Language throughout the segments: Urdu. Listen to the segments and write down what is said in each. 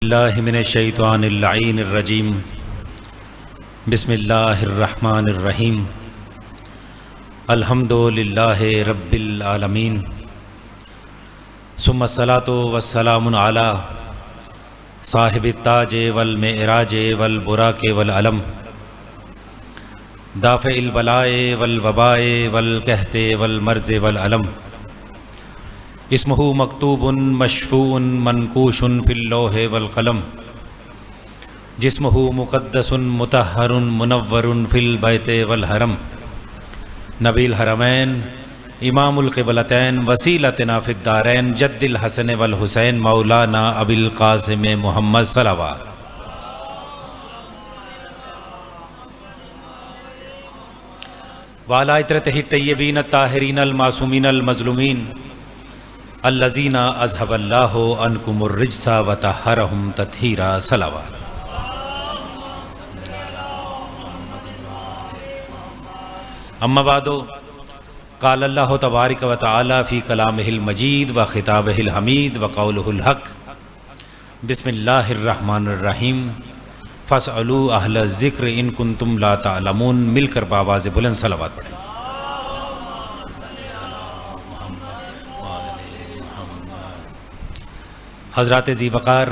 اللہ من الشیطان اللعین الرجیم بسم اللہ الرحمن الرحیم الحمد للہ رب العالمین ثم الصلاۃ والسلام علی صاحب التاج والمعراج والبراق والعلم دافع البلاء والوباء والقحط والمرض والعلم اسمہ مکتوب مشفوع منقوش فی اللوح والقلم جسمہ مقدس مطہر منور فی البیت والحرم نبی الحرمین امام القبلتین وسیلتنا فی الدارین جد الحسن والحسین مولانا ابی القاسم محمد صلوات وعلی اطرتہ الطیبین الطاہرین المعصومین المظلومین الذین اذھب اللہ عنکم الرجس وطہرہم تطہیرا صلوات اما بعد قال اللہ تبارک وتعالی فی کلامہ المجید وخطابہ الحمید وقولہ الحق بسم اللہ الرحمن الرحیم فاسألوا اہل الذکر ان کنتم لا تعلمون مل کر بآواز بلند صلوات پڑھیں۔ حضرات ذی وقار،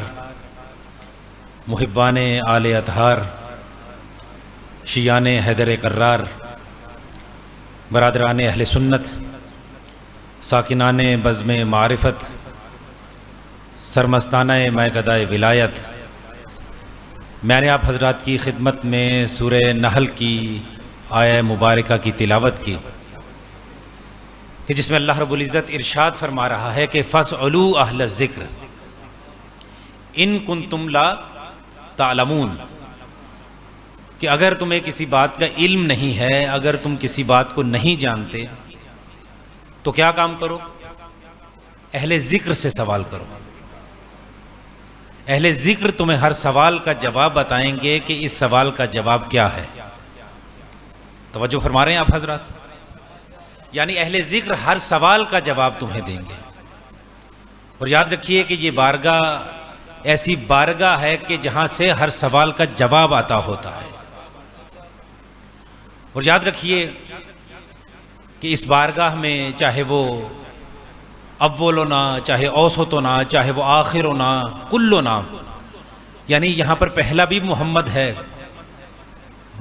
محبان آل اطہار، شیعان حیدر کرار، برادران اہل سنت، ساکنان بزم معرفت، سرمستانہ میکدہ ولایت، میں نے آپ حضرات کی خدمت میں سورہ نحل کی آیہ مبارکہ کی تلاوت کی کہ جس میں اللہ رب العزت ارشاد فرما رہا ہے کہ فاسألوا اہل الذکر ان کنتم لا تعلمون، کہ اگر تمہیں کسی بات کا علم نہیں ہے، اگر تم کسی بات کو نہیں جانتے تو کیا کام کرو؟ اہل ذکر سے سوال کرو۔ اہل ذکر تمہیں ہر سوال کا جواب بتائیں گے کہ اس سوال کا جواب کیا ہے۔ توجہ فرما رہے ہیں آپ حضرات؟ یعنی اہل ذکر ہر سوال کا جواب تمہیں دیں گے۔ اور یاد رکھیے کہ یہ بارگاہ ایسی بارگاہ ہے کہ جہاں سے ہر سوال کا جواب آتا ہوتا ہے۔ اور یاد رکھیے کہ اس بارگاہ میں چاہے وہ اول ہونا، چاہے اوسط ہونا، چاہے وہ آخر ہونا، کل ہونا، یعنی یہاں پر پہلا بھی محمد ہے،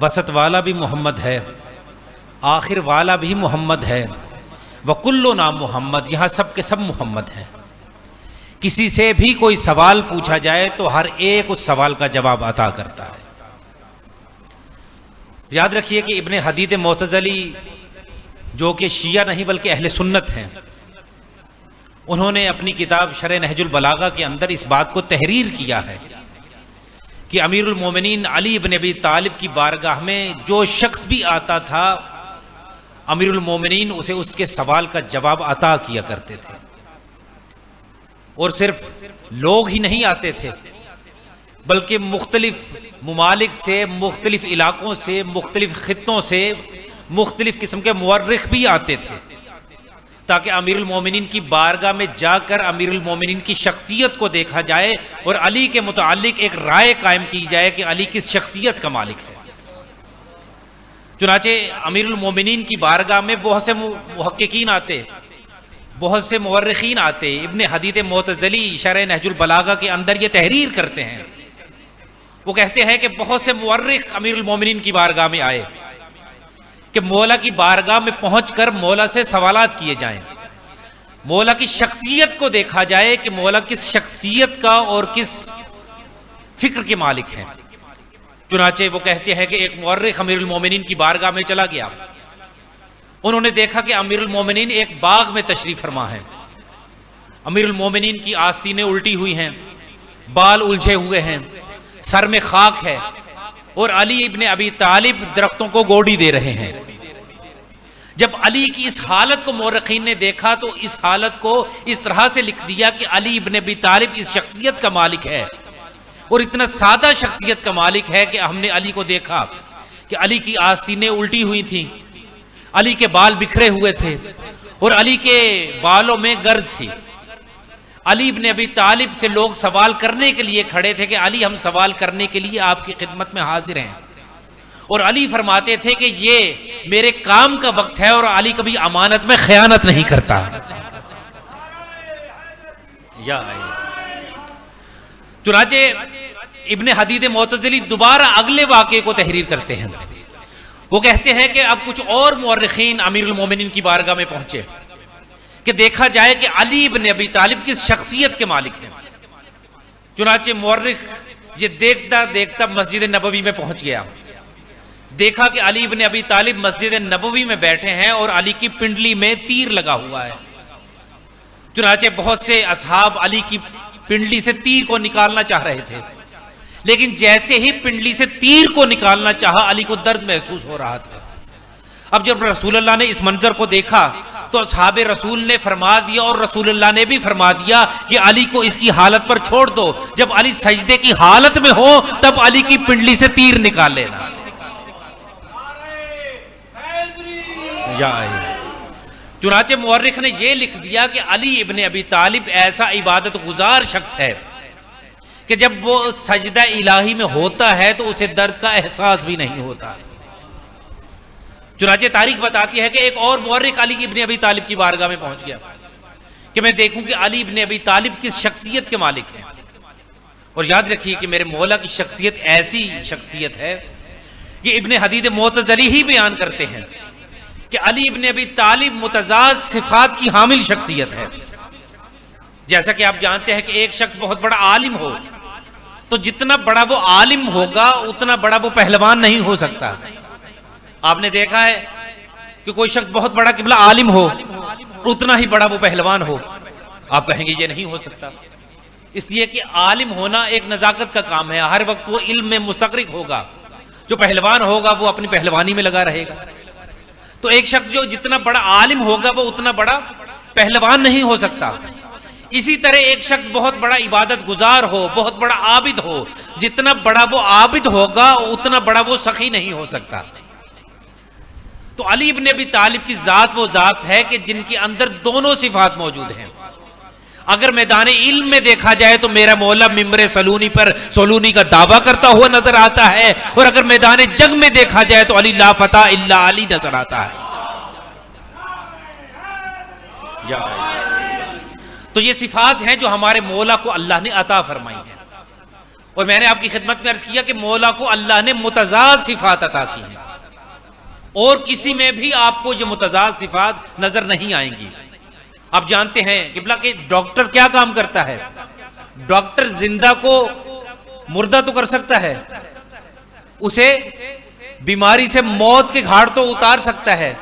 وسط والا بھی محمد ہے، آخر والا بھی محمد ہے، وکلنا محمد، یہاں سب کے سب محمد ہیں۔ کسی سے بھی کوئی سوال پوچھا جائے تو ہر ایک اس سوال کا جواب عطا کرتا ہے۔ یاد رکھیے کہ ابن حدید معتزلی جو کہ شیعہ نہیں بلکہ اہل سنت ہیں، انہوں نے اپنی کتاب شرح نہج البلاغہ کے اندر اس بات کو تحریر کیا ہے کہ امیر المومنین علی بن ابی طالب کی بارگاہ میں جو شخص بھی آتا تھا امیر المومنین اسے اس کے سوال کا جواب عطا کیا کرتے تھے۔ اور صرف لوگ ہی نہیں آتے تھے بلکہ مختلف ممالک سے، مختلف علاقوں سے، مختلف خطوں سے مختلف قسم کے مورخ بھی آتے تھے تاکہ امیر المومنین کی بارگاہ میں جا کر امیر المومنین کی شخصیت کو دیکھا جائے اور علی کے متعلق ایک رائے قائم کی جائے کہ علی کس شخصیت کا مالک ہے۔ چنانچہ امیر المومنین کی بارگاہ میں بہت سے محققین آتے، بہت سے مورخین آتے۔ ابن حدید معتزلی شرح نہج البلاغہ کے اندر یہ تحریر کرتے ہیں، وہ کہتے ہیں کہ بہت سے مورخ امیر المومنین کی بارگاہ میں آئے کہ مولا کی بارگاہ میں پہنچ کر مولا سے سوالات کیے جائیں، مولا کی شخصیت کو دیکھا جائے کہ مولا کس شخصیت کا اور کس فکر کے مالک ہیں۔ چنانچہ وہ کہتے ہیں کہ ایک مورخ امیر المومنین کی بارگاہ میں چلا گیا، انہوں نے دیکھا کہ امیر المومنین ایک باغ میں تشریف فرما ہے، امیر المومنین کی آستینیں الٹی ہوئی ہیں، بال الجھے ہوئے ہیں، سر میں خاک ہے، اور علی ابن ابی طالب درختوں کو گوڑی دے رہے ہیں۔ جب علی کی اس حالت کو مورخین نے دیکھا تو اس حالت کو اس طرح سے لکھ دیا کہ علی ابن ابی طالب اس شخصیت کا مالک ہے، اور اتنا سادہ شخصیت کا مالک ہے کہ ہم نے علی کو دیکھا کہ علی کی آستینیں الٹی ہوئی تھیں، علی کے بال بکھرے ہوئے تھے اور علی کے بالوں میں گرد تھی۔ علی ابن ابی طالب سے لوگ سوال کرنے کے لیے کھڑے تھے کہ علی ہم سوال کرنے کے لیے آپ کی خدمت میں حاضر ہیں، اور علی فرماتے تھے کہ یہ میرے کام کا وقت ہے، اور علی کبھی امانت میں خیانت نہیں کرتا۔ چنانچہ ابن حدید معتزلی دوبارہ اگلے واقعے کو تحریر کرتے ہیں، وہ کہتے ہیں کہ اب کچھ اور مورخین امیر المومنین کی بارگاہ میں پہنچے کہ دیکھا جائے کہ علی ابن ابی طالب کس شخصیت کے مالک ہیں۔ چنانچہ مورخ یہ دیکھتا دیکھتا مسجد نبوی میں پہنچ گیا، دیکھا کہ علی ابن ابی طالب مسجد نبوی میں بیٹھے ہیں اور علی کی پنڈلی میں تیر لگا ہوا ہے۔ چنانچہ بہت سے اصحاب علی کی پنڈلی سے تیر کو نکالنا چاہ رہے تھے، لیکن جیسے ہی پنڈلی سے تیر کو نکالنا چاہا علی کو درد محسوس ہو رہا تھا۔ اب جب رسول اللہ نے اس منظر کو دیکھا تو اصحاب رسول نے فرما دیا، اور رسول اللہ نے بھی فرما دیا کہ علی کو اس کی حالت پر چھوڑ دو، جب علی سجدے کی حالت میں ہو تب علی کی پنڈلی سے تیر نکال لینا۔ چنانچہ مورخ نے یہ لکھ دیا کہ علی ابن ابی طالب ایسا عبادت گزار شخص ہے کہ جب وہ سجدہ الہی میں ہوتا ہے تو اسے درد کا احساس بھی نہیں ہوتا۔ چنانچہ تاریخ بتاتی ہے کہ ایک اور مورخ علی ابن ابی طالب کی بارگاہ میں پہنچ گیا کہ میں دیکھوں کہ علی ابن ابی طالب کس شخصیت کے مالک ہیں، اور یاد رکھیے کہ میرے مولا کی شخصیت ایسی شخصیت ہے کہ ابن حدید معتزلی ہی بیان کرتے ہیں کہ علی ابن ابی طالب متضاد صفات کی حامل شخصیت ہے۔ جیسا کہ آپ جانتے ہیں کہ ایک شخص بہت بڑا عالم ہو تو جتنا بڑا وہ عالم ہوگا اتنا بڑا وہ پہلوان نہیں ہو سکتا۔ آپ نے دیکھا ہے کہ کوئی شخص بہت بڑا قبلہ عالم ہو اتنا ہی بڑا وہ پہلوان ہو، آپ کہیں گے یہ نہیں ہو سکتا، اس لیے کہ عالم ہونا ایک نزاکت کا کام ہے، ہر وقت وہ علم میں مستغرق ہوگا، جو پہلوان ہوگا وہ اپنی پہلوانی میں لگا رہے گا۔ تو ایک شخص جو جتنا بڑا عالم ہوگا وہ اتنا بڑا پہلوان نہیں ہو سکتا۔ اسی طرح ایک شخص بہت بڑا عبادت گزار ہو، بہت بڑا عابد ہو، جتنا بڑا وہ عابد ہوگا اتنا بڑا وہ سخی نہیں ہو سکتا۔ تو علی ابن ابی طالب کی ذات وہ ذات ہے کہ جن کے اندر دونوں صفات موجود ہیں۔ اگر میدان علم میں دیکھا جائے تو میرا مولا ممبر سلونی پر سلونی کا دعویٰ کرتا ہوا نظر آتا ہے، اور اگر میدان جنگ میں دیکھا جائے تو علی لا فتح الا علی نظر آتا ہے۔ تو یہ صفات ہیں جو ہمارے مولا کو اللہ نے عطا فرمائی ہیں، اور میں نے آپ کی خدمت میں عرض کیا کہ مولا کو اللہ نے متضاد صفات عطا کی ہیں، اور کسی میں بھی آپ کو یہ متضاد صفات نظر نہیں آئیں گی۔ آپ جانتے ہیں کہ ڈاکٹر کیا کام کرتا ہے؟ ڈاکٹر زندہ کو مردہ تو کر سکتا ہے، اسے بیماری سے موت کے گھاٹ تو اتار سکتا ہے،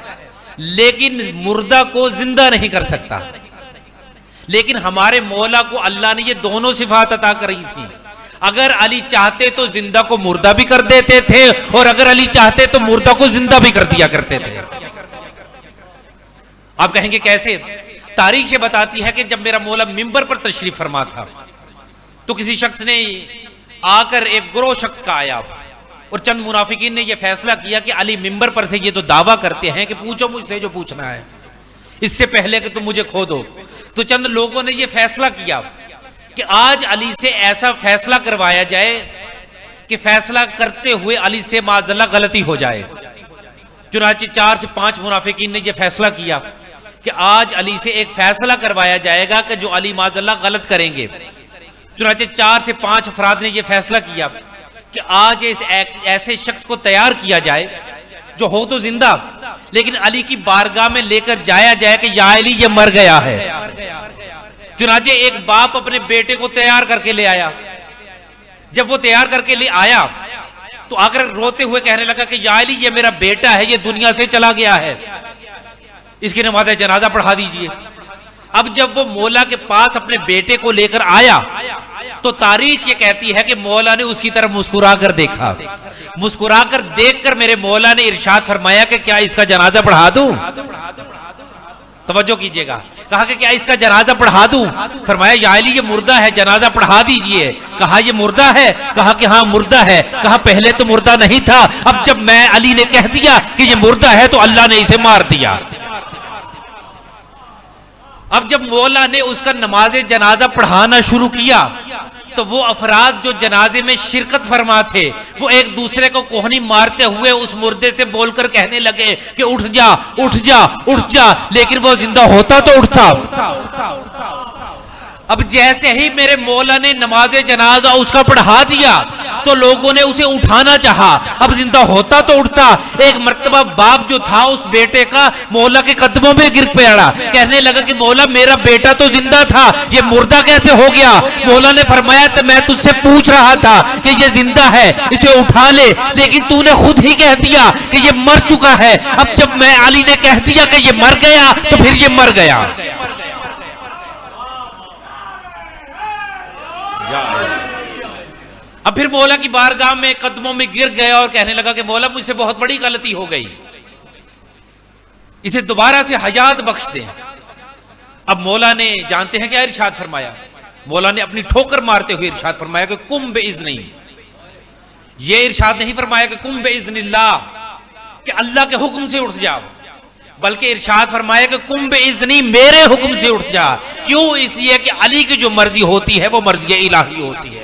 لیکن مردہ کو زندہ نہیں کر سکتا۔ لیکن ہمارے مولا کو اللہ نے یہ دونوں صفات عطا کری تھی، اگر علی چاہتے تو زندہ کو مردہ بھی کر دیتے تھے، اور اگر علی چاہتے تو مردہ کو زندہ بھی کر دیا کرتے تھے۔ آپ کہیں گے کیسے؟ تاریخ یہ بتاتی ہے کہ جب میرا مولا منبر پر تشریف فرما تھا تو کسی شخص نے آ کر، ایک گروہ شخص کا آیا، اور چند منافقین نے یہ فیصلہ کیا کہ علی منبر پر سے یہ تو دعویٰ کرتے ہیں کہ پوچھو مجھ سے جو پوچھنا ہے، اس سے پہلے کہ تم مجھے کھو دو۔ تو چند لوگوں نے یہ فیصلہ کیا کہ آج علی سے ایسا فیصلہ کروایا جائے کہ فیصلہ کرتے ہوئے علی سے معاذ اللہ غلطی ہو جائے۔ چنانچہ 4 سے 5 منافقین نے یہ فیصلہ کیا کہ آج علی سے ایک فیصلہ کروایا جائے گا کہ جو علی معاذ اللہ غلط کریں گے۔ چنانچہ 4 سے 5 افراد نے یہ فیصلہ کیا کہ آج ایسے شخص کو تیار کیا جائے جو ہو تو زندہ، لیکن علی کی بارگاہ میں لے کر جایا جائے کہ یا علی یہ مر گیا ہے۔ چنانچہ ایک باپ اپنے بیٹے کو تیار کر کے لے آیا، جب وہ تیار کر کے لے آیا تو آ کر روتے ہوئے کہنے لگا کہ یا علی یہ میرا بیٹا ہے، یہ دنیا سے چلا گیا ہے، اس کی نماز جنازہ پڑھا دیجئے۔ اب جب وہ مولا کے پاس اپنے بیٹے کو لے کر آیا تو تاریخ یہ کہتی ہے کہ مولا نے اس کی طرف مسکرا کر دیکھا، مسکرا کر دیکھ کر میرے مولا نے ارشاد فرمایا کہ کیا اس کا جنازہ پڑھا دوں؟ توجہ کیجئے گا، کہا کہ کیا اس کا جنازہ پڑھا دوں؟ فرمایا یا علی یہ مردہ ہے، جنازہ پڑھا دیجئے۔ کہا یہ مردہ ہے؟ کہا کہ ہاں مردہ ہے۔ کہا پہلے تو مردہ نہیں تھا، اب جب میں علی نے کہہ دیا کہ یہ مردہ ہے تو اللہ نے اسے مار دیا۔ اب جب مولا نے اس کا نماز جنازہ پڑھانا شروع کیا تو وہ افراد جو جنازے میں شرکت فرما تھے وہ ایک دوسرے کو کوہنی مارتے ہوئے اس مردے سے بول کر کہنے لگے کہ اٹھ جا اٹھ جا اٹھ جا، لیکن وہ زندہ ہوتا تو اٹھتا۔ اب جیسے ہی میرے مولا نے نماز جنازہ اس کا پڑھا دیا تو لوگوں نے اسے اٹھانا چاہا، اب زندہ ہوتا تو اٹھتا۔ ایک مرتبہ باپ جو تھا اس بیٹے کا مولا کے قدموں میں گر پڑا، کہنے لگا کہ مولا میرا بیٹا تو زندہ تھا، یہ مردہ کیسے ہو گیا؟ مولا نے فرمایا تو میں تجھ سے پوچھ رہا تھا کہ یہ زندہ ہے اسے اٹھا لے، لیکن تو نے خود ہی کہہ دیا کہ یہ مر چکا ہے۔ اب جب میں علی نے کہہ دیا کہ یہ مر گیا تو پھر یہ مر گیا۔ اب پھر مولا کی بارگاہ میں قدموں میں گر گیا اور کہنے لگا کہ مولا مجھ سے بہت بڑی غلطی ہو گئی، اسے دوبارہ سے حیات بخش دیں۔ اب مولا نے جانتے ہیں کیا ارشاد فرمایا؟ مولا نے اپنی ٹھوکر مارتے ہوئے ارشاد فرمایا کہ قم باذنی۔ یہ ارشاد نہیں فرمایا کہ قم باذن اللہ، کہ اللہ کے حکم سے اٹھ جاؤ، بلکہ ارشاد فرمایا کہ قم باذنی، میرے حکم سے اٹھ جا۔ کیوں؟ اس لیے کہ علی کی جو مرضی ہوتی ہے وہ مرضی الہی ہوتی ہے۔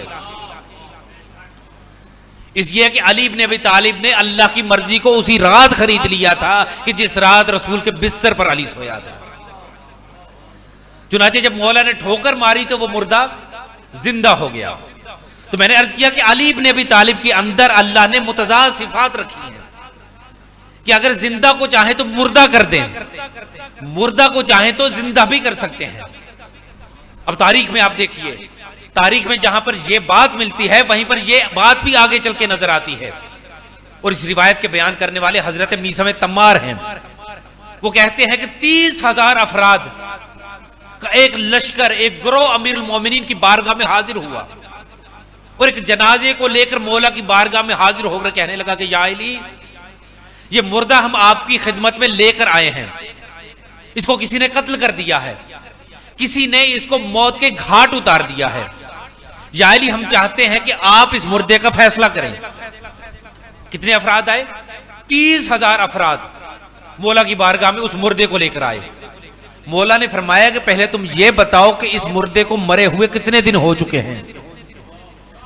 اس لیے کہ علی ابن ابی طالب نے اللہ کی مرضی کو اسی رات خرید لیا تھا کہ جس رات رسول کے بستر پر علی سویا تھا۔ چنانچہ جب مولا نے ٹھوکر ماری تو وہ مردہ زندہ ہو گیا۔ تو میں نے عرض کیا کہ علی ابن ابی طالب کے اندر اللہ نے متضاد صفات رکھی ہیں کہ اگر زندہ کو چاہیں تو مردہ کر دیں، مردہ کو چاہیں تو زندہ بھی کر سکتے ہیں۔ اب تاریخ میں آپ دیکھیے، تاریخ میں جہاں پر یہ بات ملتی ہے وہیں پر یہ بات بھی آگے چل کے نظر آتی ہے۔ اور اس روایت کے بیان کرنے والے حضرت میثم تمار ہیں، وہ کہتے ہیں کہ 30,000 افراد کا ایک لشکر، ایک گروہ امیر المومنین کی بارگاہ میں حاضر ہوا اور ایک جنازے کو لے کر مولا کی بارگاہ میں حاضر ہو کر کہنے لگا کہ یا علی، یہ مردہ ہم آپ کی خدمت میں لے کر آئے ہیں، اس کو کسی نے قتل کر دیا ہے، کسی نے اس کو موت کے گھاٹ اتار دیا ہے۔ یا علی ہم چاہتے ہیں کہ آپ اس مردے کا فیصلہ کریں۔ کتنے افراد آئے؟ 30,000 افراد مولا کی بارگاہ میں اس مردے کو لے کر آئے۔ مولا نے فرمایا کہ پہلے تم یہ بتاؤ کہ اس مردے کو مرے ہوئے کتنے دن ہو چکے ہیں؟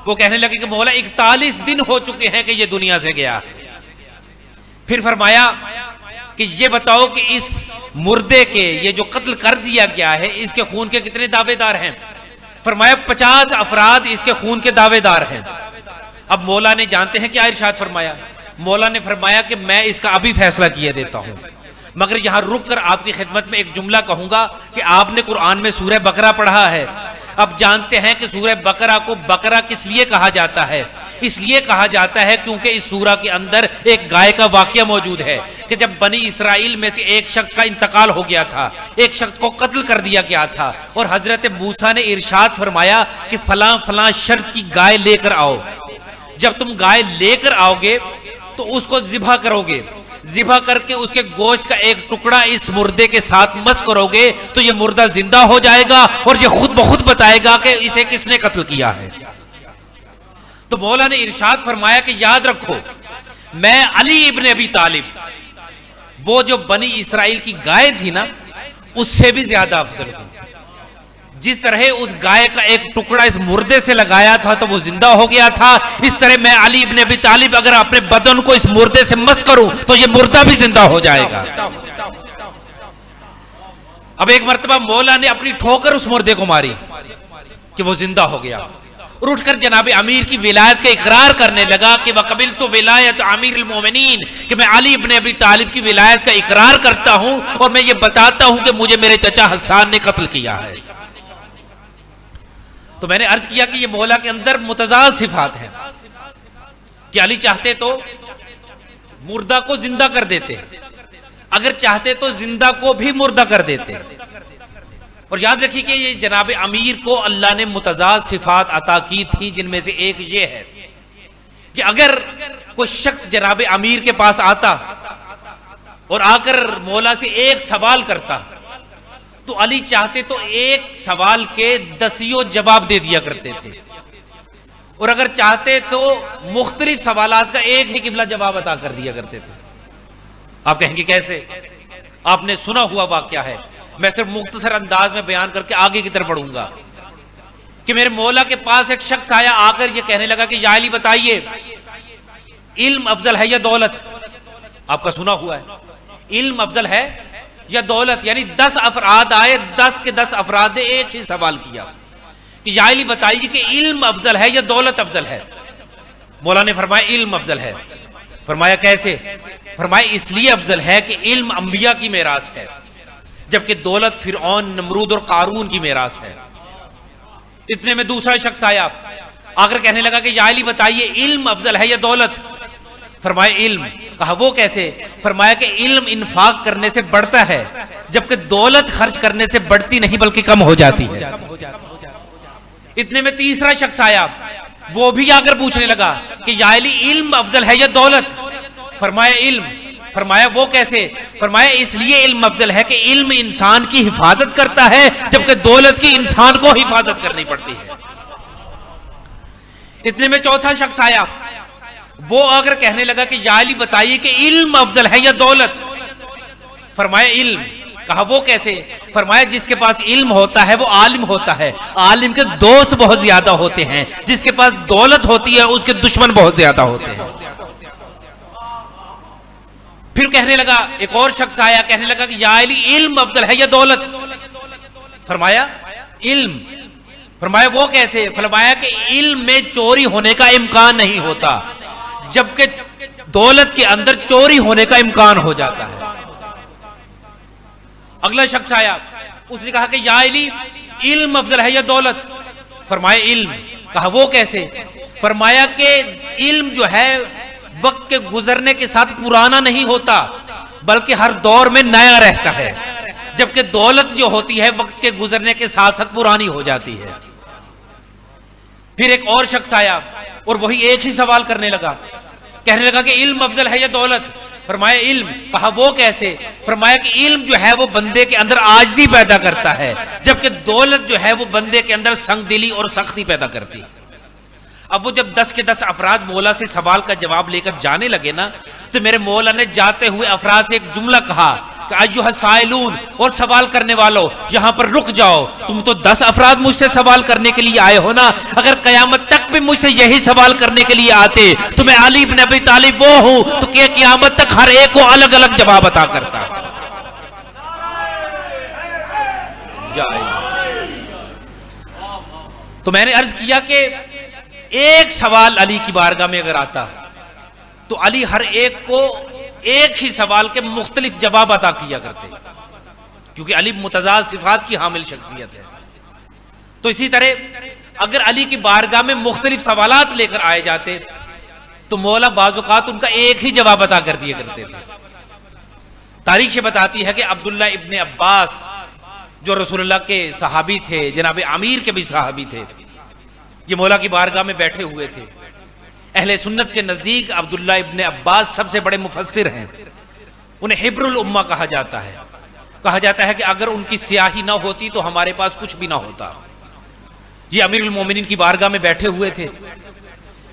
وہ کہنے لگے کہ مولا 41 دن ہو چکے ہیں کہ یہ دنیا سے گیا۔ پھر فرمایا کہ یہ بتاؤ کہ اس مردے کے یہ جو قتل کر دیا گیا ہے اس کے خون کے کتنے دعوے دار ہیں؟ فرمایا 50 افراد اس کے خون کے دعوے دار ہیں۔ اب مولا نے جانتے ہیں کیا ارشاد فرمایا؟ مولا نے فرمایا کہ میں اس کا ابھی فیصلہ کیے دیتا ہوں، مگر یہاں رک کر آپ کی خدمت میں ایک جملہ کہوں گا کہ آپ نے قرآن میں سورہ بقرہ پڑھا ہے۔ اب جانتے ہیں کہ سورہ بقرہ کو بقرہ کس لیے کہا جاتا ہے؟ اس لیے کہا جاتا ہے کیونکہ اس سورہ کے اندر ایک گائے کا واقعہ موجود ہے کہ جب بنی اسرائیل میں سے ایک شخص کا انتقال ہو گیا تھا، ایک شخص کو قتل کر دیا گیا تھا، اور حضرت موسیٰ نے ارشاد فرمایا کہ فلاں فلاں شرط کی گائے لے کر آؤ۔ جب تم گائے لے کر آؤ گے تو اس کو ذبح کرو گے، ذبح کر کے اس کے گوشت کا ایک ٹکڑا اس مردے کے ساتھ مس کرو گے تو یہ مردہ زندہ ہو جائے گا اور یہ خود بخود بتائے گا کہ اسے کس نے قتل کیا ہے۔ تو مولا نے ارشاد فرمایا کہ یاد رکھو، میں علی ابن ابی طالب وہ جو بنی اسرائیل کی گائے تھی نا اس سے بھی زیادہ افضل ہوں۔ جس طرح اس گائے کا ایک ٹکڑا اس مردے سے لگایا تھا تو وہ زندہ ہو گیا تھا، اس طرح میں علی ابن ابی طالب اگر اپنے بدن کو اس مردے سے مس کروں تو یہ مردہ بھی زندہ ہو جائے گا۔ اب ایک مرتبہ مولا نے اپنی ٹھوکر اس مردے کو ماری کہ وہ زندہ ہو گیا اور اٹھ کر جناب امیر کی ولایت کا اقرار کرنے لگا کہ وَقَبِلْتُ وِلَایَةَ امیر المومنین، کہ میں علی ابن ابی طالب کی ولایت کا اقرار کرتا ہوں اور میں یہ بتاتا ہوں کہ مجھے میرے چچا حسان نے قتل کیا ہے۔ تو میں نے عرض کیا کہ یہ مولا کے اندر متضاد صفات ہیں کہ علی چاہتے تو مردہ کو زندہ کر دیتے، اگر چاہتے تو زندہ کو بھی مردہ کر دیتے۔ اور یاد رکھیے کہ یہ جناب امیر کو اللہ نے متضاد صفات عطا کی تھی، جن میں سے ایک یہ ہے کہ اگر کوئی شخص جناب امیر کے پاس آتا اور آ کر مولا سے ایک سوال کرتا تو علی چاہتے تو ایک سوال کے 10 جواب دے دیا کرتے تھے، اور اگر چاہتے تو مختلف سوالات کا ایک ہی قبلہ جواب عطا کر دیا کرتے تھے۔ آپ کہیں گے کیسے؟ آپ نے سنا ہوا واقعہ ہے، میں صرف مختصر انداز میں بیان کر کے آگے کی طرف بڑھوں گا کہ میرے مولا کے پاس ایک شخص آیا، آ کر یہ کہنے لگا کہ یا علی بتائیے علم افضل ہے یا دولت؟ آپ کا سنا ہوا ہے، علم افضل ہے یا دولت؟ یعنی 10 افراد آئے، 10 کے 10 افراد نے ایک ہی سوال کیا کہ یا علی بتائیے کہ علم افضل ہے یا دولت افضل ہے؟ مولا نے فرمایا علم افضل ہے۔ فرمایا کیسے؟ فرمایا اس لیے افضل ہے کہ علم انبیاء کی میراث ہے، جبکہ دولت فرعون، نمرود اور قارون کی میراث ہے۔ اتنے میں دوسرا شخص آیا، آخر کہنے لگا کہ یا علی بتائیے علم افضل ہے یا دولت؟ فرمایا علم۔ کہا وہ کیسے؟ فرمایا کہ علم انفاق کرنے سے بڑھتا ہے، جبکہ دولت خرچ کرنے سے بڑھتی نہیں بلکہ کم ہو جاتی ہے۔ اتنے میں تیسرا شخص آیا، وہ بھی آ کر پوچھنے لگا کہ یا علی علم افضل ہے یا دولت؟ فرمایا علم۔ فرمایا وہ کیسے؟ فرمایا اس لیے علم افضل ہے کہ علم انسان کی حفاظت کرتا ہے، جبکہ دولت کی انسان کو حفاظت کرنی پڑتی ہے۔ اتنے میں چوتھا شخص آیا، وہ اگر کہنے لگا کہ یا علی بتائیے کہ علم افضل ہے یا دولت؟ فرمایا علم۔ کہا وہ کیسے؟ فرمایا جس کے پاس علم ہوتا ہے وہ عالم ہوتا ہے، عالم کے دوست بہت زیادہ ہوتے ہیں، جس کے پاس دولت ہوتی ہے اس کے دشمن بہت زیادہ ہوتے ہیں۔ پھر کہنے لگا، ایک اور شخص آیا، کہنے لگا کہ یا علی علم افضل ہے یا دولت؟ فرمایا علم۔ فرمایا وہ کیسے؟ فرمایا کہ علم میں چوری ہونے کا امکان نہیں ہوتا، جبکہ دولت کے اندر چوری ہونے کا امکان ہو جاتا ہے۔ اگلا شخص آیا، اس نے کہا کہ یا علی علم افضل ہے یا دولت؟ فرمایا علم۔ کہا وہ کیسے؟ فرمایا کہ علم جو ہے وقت کے گزرنے کے ساتھ پرانا نہیں ہوتا، بلکہ ہر دور میں نیا رہتا ہے، جبکہ دولت جو ہوتی ہے وقت کے گزرنے کے ساتھ ساتھ پرانی ہو جاتی ہے۔ پھر ایک اور شخص آیا اور وہی ایک ہی سوال کرنے لگا، کہنے لگا کہ علم افضل ہے یا دولت؟ فرمایا علم۔ کہا وہ کیسے؟ فرمایا کہ علم جو ہے وہ بندے کے اندر عاجزی پیدا کرتا ہے، جبکہ دولت جو ہے وہ بندے کے اندر سنگ دلی اور سختی پیدا کرتی ہے۔ اب وہ جب 10 کے 10 افراد مولا سے سوال کا جواب لے کر جانے لگے نا، تو میرے مولا نے جاتے ہوئے افراد سے ایک جملہ کہا کہ ایھا السائلون، اور سوال کرنے والوں یہاں پر رک جاؤ، تم تو 10 افراد مجھ سے سوال کرنے کے لیے آئے ہو نا، اگر قیامت تک بھی مجھ سے یہی سوال کرنے کے لیے آتے تو میں علی بن ابی طالب وہ ہوں تو کہ قیامت تک ہر ایک کو الگ الگ جواب عطا کرتا۔ تو میں نے عرض کیا کہ ایک سوال علی کی بارگاہ میں اگر آتا تو علی ہر ایک کو ایک ہی سوال کے مختلف جواب عطا کیا کرتے، کیونکہ علی متضاد صفات کی حامل شخصیت ہے۔ تو اسی طرح اگر علی کی بارگاہ میں مختلف سوالات لے کر آئے جاتے تو مولا بعض اوقات ان کا ایک ہی جواب عطا کر دیا کرتے تھے۔ تاریخ بتاتی ہے کہ عبداللہ ابن عباس جو رسول اللہ کے صحابی تھے، جناب امیر کے بھی صحابی تھے، یہ مولا کی بارگاہ میں بیٹھے ہوئے تھے۔ اہل سنت کے نزدیک عبداللہ ابن عباس سب سے بڑے مفسر ہیں، انہیں حبر الامہ کہا جاتا ہے۔ کہا جاتا ہے کہ اگر ان کی سیاہی نہ ہوتی تو ہمارے پاس کچھ بھی نہ ہوتا۔ یہ امیر المومنین کی بارگاہ میں بیٹھے ہوئے تھے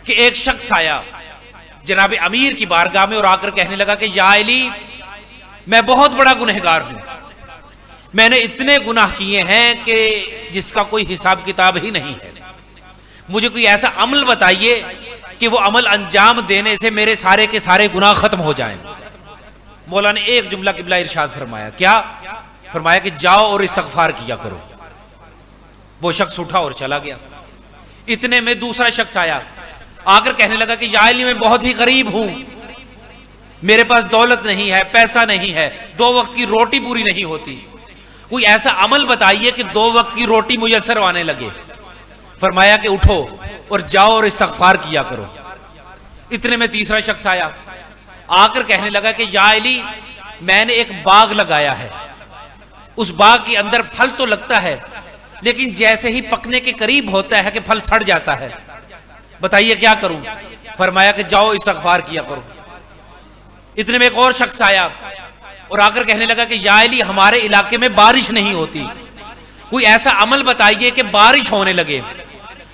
کہ ایک شخص آیا جناب امیر کی بارگاہ میں اور آ کر کہنے لگا کہ یا علی میں بہت بڑا گنہگار ہوں، میں نے اتنے گناہ کیے ہیں کہ جس کا کوئی حساب کتاب ہی نہیں ہے، مجھے کوئی ایسا عمل بتائیے کہ وہ عمل انجام دینے سے میرے سارے کے سارے گناہ ختم ہو جائیں۔ مولا نے ایک جملہ قبلہ ارشاد فرمایا، کیا؟ فرمایا کہ جاؤ اور استغفار کیا کرو۔ وہ شخص اٹھا اور چلا گیا۔ اتنے میں دوسرا شخص آیا، آ کر کہنے لگا کہ یا علی میں بہت ہی غریب ہوں، میرے پاس دولت نہیں ہے، پیسہ نہیں ہے، 2 وقت کی روٹی پوری نہیں ہوتی، کوئی ایسا عمل بتائیے کہ 2 وقت کی روٹی میسر آنے لگے۔ فرمایا کہ اٹھو اور جاؤ اور استغفار کیا کرو۔ اتنے میں تیسرا شخص آیا، آ کر کہنے لگا کہ یا علی میں نے ایک باغ لگایا ہے، اس باغ کے اندر پھل تو لگتا ہے لیکن جیسے ہی پکنے کے قریب ہوتا ہے کہ پھل سڑ جاتا ہے، بتائیے کیا کروں؟ فرمایا کہ جاؤ استغفار کیا کرو۔ اتنے میں ایک اور شخص آیا اور آ کر کہنے لگا کہ یا علی ہمارے علاقے میں بارش نہیں ہوتی، کوئی ایسا عمل بتائیے کہ بارش ہونے لگے۔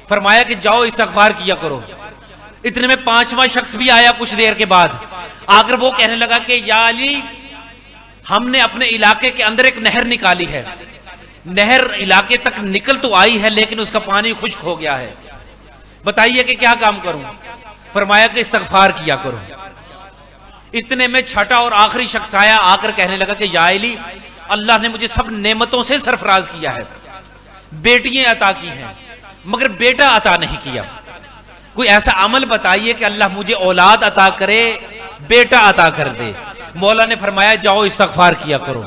فرمایا کہ جاؤ استغفار کیا کرو۔ اتنے میں 5واں شخص بھی آیا کچھ دیر کے بعد، آ کر وہ کہنے لگا کہ یا علی ہم نے اپنے علاقے کے اندر ایک نہر نکالی ہے، نہر علاقے تک نکل تو آئی ہے لیکن اس کا پانی خشک ہو گیا ہے، بتائیے کہ کیا کام کروں؟ فرمایا کہ استغفار کیا کرو۔ اتنے میں چھٹا اور آخری شخص آیا، آ کر کہنے لگا کہ یا علی، اللہ نے مجھے سب نعمتوں سے سرفراز کیا ہے، بیٹیاں عطا کی ہیں مگر بیٹا عطا نہیں کیا، کوئی ایسا عمل بتائیے کہ اللہ مجھے اولاد عطا کرے، بیٹا عطا کر دے۔ مولا نے فرمایا جاؤ استغفار کیا کرو۔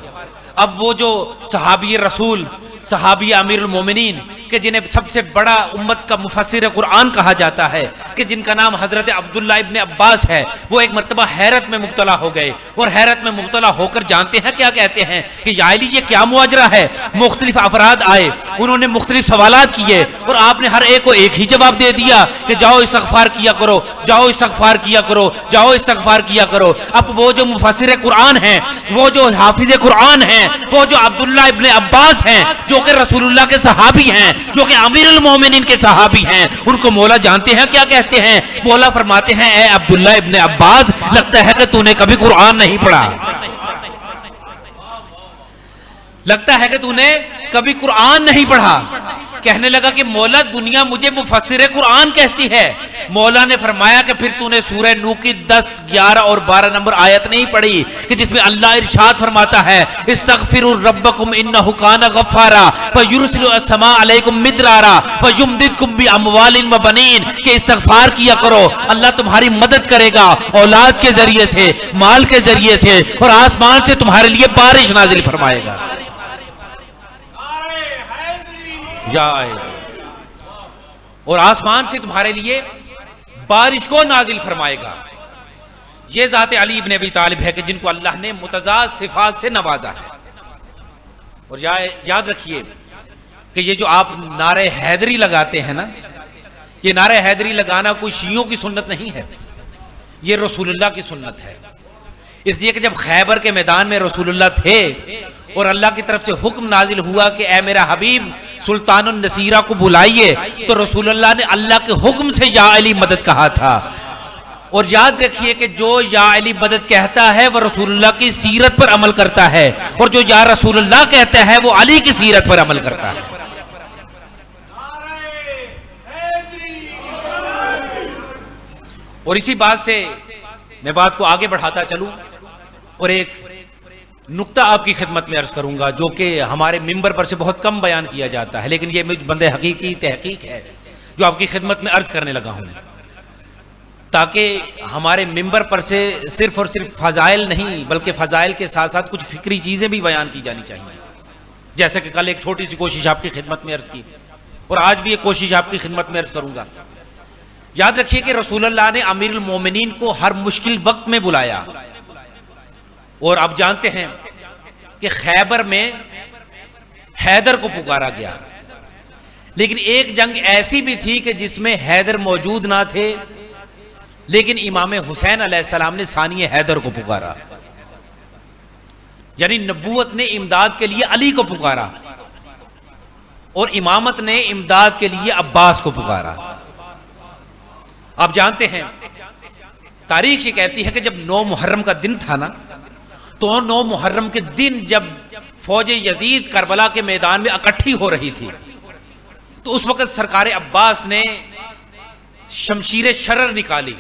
اب وہ جو صحابی رسول، صحابی امیر المومنین کہ جنہیں سب سے بڑا امت کا مفسر قرآن کہا جاتا ہے، کہ جن کا نام حضرت عبداللہ ابن عباس ہے، وہ ایک مرتبہ حیرت میں مبتلا ہو گئے اور حیرت میں مبتلا ہو کر جانتے ہیں کیا کہتے ہیں کہ یا علی یہ کیا مواجرہ ہے؟ مختلف افراد آئے، انہوں نے مختلف سوالات کیے اور آپ نے ہر ایک کو ایک ہی جواب دے دیا کہ جاؤ استغفار کیا کرو، جاؤ استغفار کیا کرو، جاؤ استغفار کیا کرو۔ اب وہ جو مفسر قرآن ہیں، وہ جو حافظ قرآن ہیں، وہ جو عبداللہ ابن عباس ہیں، جو کہ رسول اللہ کے صحابی ہیں، جو کہ امیر المومنین کے صحابی ہیں، ان کو مولا جانتے ہیں کیا کہتے ہیں؟ مولا فرماتے ہیں اے عبداللہ ابن عباس، لگتا ہے کہ تو نے کبھی قرآن نہیں پڑھا، لگتا ہے کہ تو نے کبھی قرآن نہیں پڑھا۔ کہنے لگا کہ مولا دنیا مجھے مفسر قرآن کہتی ہے۔ مولا نے فرمایا کہ پھر تو نے سورہ نو کی 10، 11 اور 12 نمبر آیت نہیں پڑھی کہ جس میں اللہ ارشاد فرماتا ہے استغفروا ربکم انہ کان غفارا فیرسل السماء علیکم مدرارا ویمددکم باموال وبنین، کہ استغفار کیا کرو، اللہ تمہاری مدد کرے گا اولاد کے ذریعے سے، مال کے ذریعے سے، اور آسمان سے تمہارے لیے بارش نازل فرمائے گا۔ اور آسمان سے تمہارے لیے بارش کو نازل فرمائے گا۔ یہ ذات علی ابن ابی طالب ہے کہ جن کو اللہ نے متضاد صفات سے نوازا ہے۔ اور یاد رکھیے کہ یہ جو آپ نعرہ حیدری لگاتے ہیں نا، یہ نعرہ حیدری لگانا کوئی شیعوں کی سنت نہیں ہے، یہ رسول اللہ کی سنت ہے۔ اس لیے کہ جب خیبر کے میدان میں رسول اللہ تھے اور اللہ کی طرف سے حکم نازل ہوا کہ اے میرا حبیب سلطان النصیرہ کو بلائیے، تو رسول اللہ نے اللہ کے حکم سے یا علی مدد کہا تھا۔ اور یاد رکھیے کہ جو یا علی مدد کہتا ہے وہ رسول اللہ کی سیرت پر عمل کرتا ہے، اور جو یا رسول اللہ کہتا ہے وہ علی کی سیرت پر عمل کرتا ہے۔ اور اسی بات سے میں بات کو آگے بڑھاتا چلوں اور ایک نقطہ آپ کی خدمت میں عرض کروں گا جو کہ ہمارے ممبر پر سے بہت کم بیان کیا جاتا ہے، لیکن یہ مجھ بندے حقیقی تحقیق ہے جو آپ کی خدمت میں عرض کرنے لگا ہوں، تاکہ ہمارے ممبر پر سے صرف اور صرف فضائل نہیں بلکہ فضائل کے ساتھ ساتھ کچھ فکری چیزیں بھی بیان کی جانی چاہیے، جیسا کہ کل ایک چھوٹی سی کوشش آپ کی خدمت میں عرض کی اور آج بھی ایک کوشش آپ کی خدمت میں عرض کروں گا۔ یاد رکھیے کہ رسول اللہ نے امیر المومنین کو ہر مشکل وقت میں بلایا، اور آپ جانتے ہیں کہ خیبر میں حیدر کو پکارا گیا، لیکن ایک جنگ ایسی بھی تھی کہ جس میں حیدر موجود نہ تھے، لیکن امام حسین علیہ السلام نے ثانی حیدر کو پکارا، یعنی نبوت نے امداد کے لیے علی کو پکارا اور امامت نے امداد کے لیے عباس کو پکارا۔ آپ جانتے ہیں تاریخ یہ کہتی ہے کہ جب 9 محرم کا دن تھا نا، تو 9 محرم کے دن جب فوج یزید کربلا کے میدان میں اکٹھی ہو رہی تھی، تو اس وقت سرکار عباس نے شمشیر شرر نکالی۔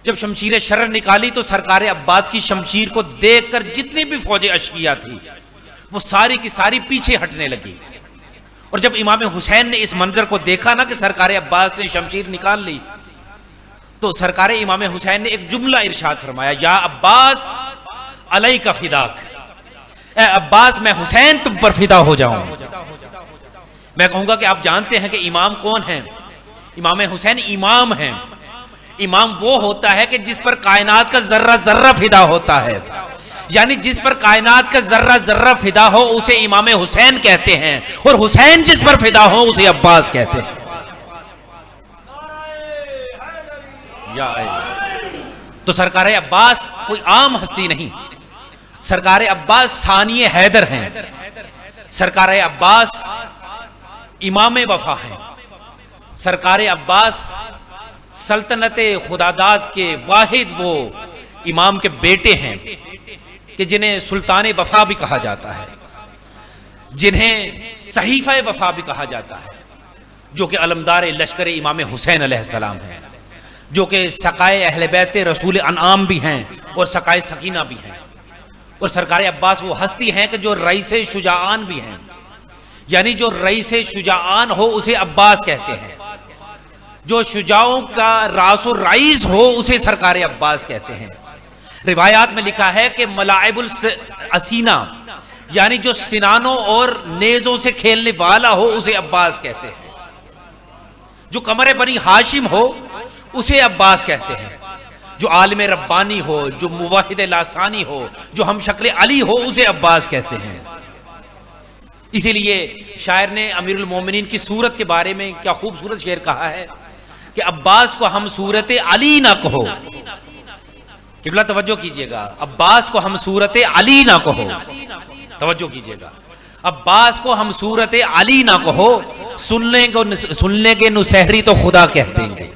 جب شمشیر شرر نکالی تو سرکار عباس کی شمشیر کو دیکھ کر جتنی بھی فوج اشقیہ تھی وہ ساری کی ساری پیچھے ہٹنے لگی، اور جب امام حسین نے اس منظر کو دیکھا نا کہ سرکار عباس نے شمشیر نکال لی، تو سرکار امام حسین نے ایک جملہ ارشاد فرمایا، یا عباس علیک فداک، اے عباس میں حسین تم پر فدا ہو جاؤں۔ میں کہوں گا کہ آپ جانتے ہیں کہ امام کون ہیں؟ امام حسین امام ہیں۔ امام وہ ہوتا ہے کہ جس پر کائنات کا ذرہ ذرہ فدا ہوتا ہے، یعنی جس پر کائنات کا ذرہ ذرہ فدا ہو اسے امام حسین کہتے ہیں، اور حسین جس پر فدا ہو اسے عباس کہتے ہیں۔ تو سرکار عباس کوئی عام ہستی نہیں، سرکار عباس ثانی حیدر ہیں، سرکار عباس امام وفا ہیں، سرکار عباس سلطنت خداداد کے واحد وہ امام کے بیٹے ہیں۔ کہ جنہیں سلطان وفا بھی کہا جاتا ہے، جنہیں صحیفہ وفا بھی کہا جاتا ہے، جو کہ علمدار لشکر امام حسین علیہ السلام ہیں، جو کہ سقائے اہل بیت رسول انعام بھی ہیں اور سقائے سکینہ بھی ہیں، اور سرکار عباس وہ ہستی ہیں کہ جو رئیس شجاعان بھی ہیں، یعنی جو رئیس شجاعان ہو اسے عباس کہتے ہیں، جو شجاعوں کا راس و رئیس ہو اسے سرکار عباس کہتے ہیں۔ روایات میں لکھا ہے کہ ملاعب الاسینہ، یعنی جو سنانوں اور نیزوں سے کھیلنے والا ہو اسے عباس کہتے ہیں، جو قمر بنی ہاشم ہو اسے عباس کہتے ہیں، جو عالم ربانی ہو، جو موحد لاسانی ہو، جو ہم شکل علی ہو اسے عباس کہتے ہیں۔ اسی لیے شاعر نے امیر المومنین کی صورت کے بارے میں کیا خوبصورت شعر کہا ہے کہ عباس کو ہم صورت علی نہ کہو، قبلہ توجہ کیجئے گا، عباس کو ہم صورت علی نہ کہو، توجہ کیجئے گا، عباس کو ہم صورت علی نہ کہو، سننے کے نسہری تو خدا کہہ دیں گے۔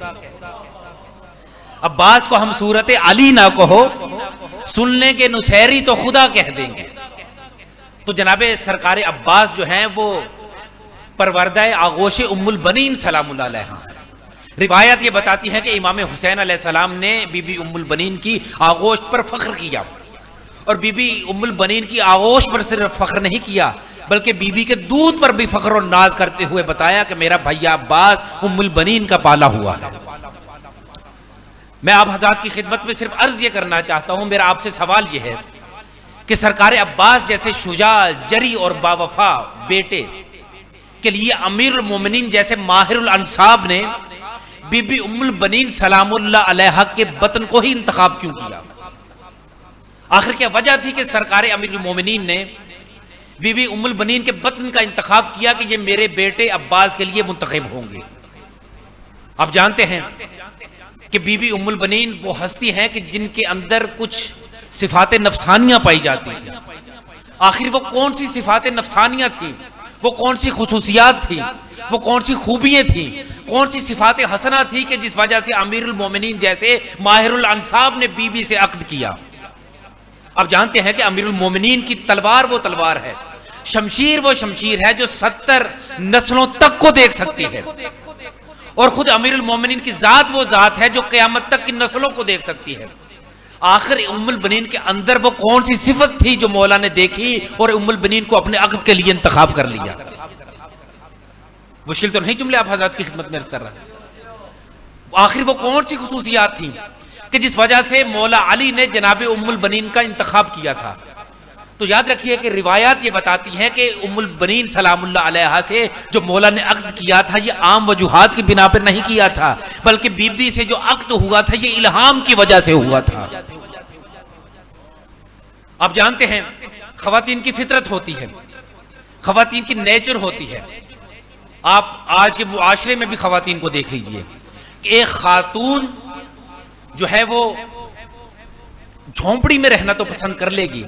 عباس کو ہم صورت علی نہ کہو، سننے کے نسہری تو خدا کہہ دیں گے۔ تو جناب سرکار عباس جو ہیں وہ پروردہ آغوش ام البنین سلام اللہ علیہا ہیں۔ روایت یہ بتاتی ہے کہ امام حسین علیہ السلام نے بی بی ام البنین کی آغوش پر فخر کیا، اور بی بی ام البنین کی آغوش پر صرف فخر نہیں کیا بلکہ بی بی کے دودھ پر بھی فخر اور ناز کرتے ہوئے بتایا کہ میرا بھیا عباس ام البنین کا پالا ہوا ہے۔ میں آپ حضرات کی خدمت میں صرف عرض یہ کرنا چاہتا ہوں، میرا آپ سے سوال یہ ہے کہ سرکار عباس جیسے شجاع، جری اور باوفا بیٹے کے لیے امیر المومنین جیسے ماہر الانصاب نے بی بی ام البنین سلام اللہ علیہا کے بطن کو ہی انتخاب کیوں کیا؟ آخر کیا وجہ تھی کہ سرکار امیر المومنین نے بی بی ام البنین کے بطن کا انتخاب کیا کہ یہ میرے بیٹے عباس کے لیے منتخب ہوں گے؟ آپ جانتے ہیں کہ بی بی ام البنین وہ ہستی ہیں کہ جن کے اندر کچھ صفات نفسانیاں پائی جاتی تھیں۔ آخر وہ کون سی صفات نفسانیاں تھیں؟ وہ کون سی خصوصیات تھیں؟ وہ کون سی خوبیاں تھیں؟ کون سی صفات حسنہ تھی کہ جس وجہ سے امیر المومنین جیسے ماہر الانصاب نے بی بی سے عقد کیا؟ اب جانتے ہیں کہ امیر المومنین کی تلوار وہ تلوار ہے، شمشیر وہ شمشیر ہے جو 70 نسلوں تک کو دیکھ سکتی ہے، اور خود امیر المومنین کی ذات وہ ذات ہے جو قیامت تک کی نسلوں کو دیکھ سکتی ہے۔ آخر ام البنین کے اندر وہ کون سی صفت تھی جو مولا نے دیکھی اور ام البنین کو اپنے عقد کے لیے انتخاب کر لیا؟ مشکل تو نہیں جملے آپ حضرات کی خدمت میں عرض کر رہا ہوں۔ آخر وہ کون سی خصوصیات تھیں کہ جس وجہ سے مولا علی نے جناب ام البنین کا انتخاب کیا تھا؟ تو یاد رکھیے کہ روایات یہ بتاتی ہیں کہ ام البنین سلام اللہ علیہا سے جو مولا نے عقد کیا تھا یہ عام وجوہات کی بنا پر نہیں کیا تھا، بلکہ بی بی سے جو عقد ہوا تھا یہ الہام کی وجہ سے ہوا تھا۔ آپ جانتے ہیں خواتین کی فطرت ہوتی ہے، خواتین کی نیچر ہوتی ہے۔ آپ آج کے معاشرے میں بھی خواتین کو دیکھ لیجئے کہ ایک خاتون جو ہے وہ جھونپڑی میں رہنا تو پسند کر لے گی،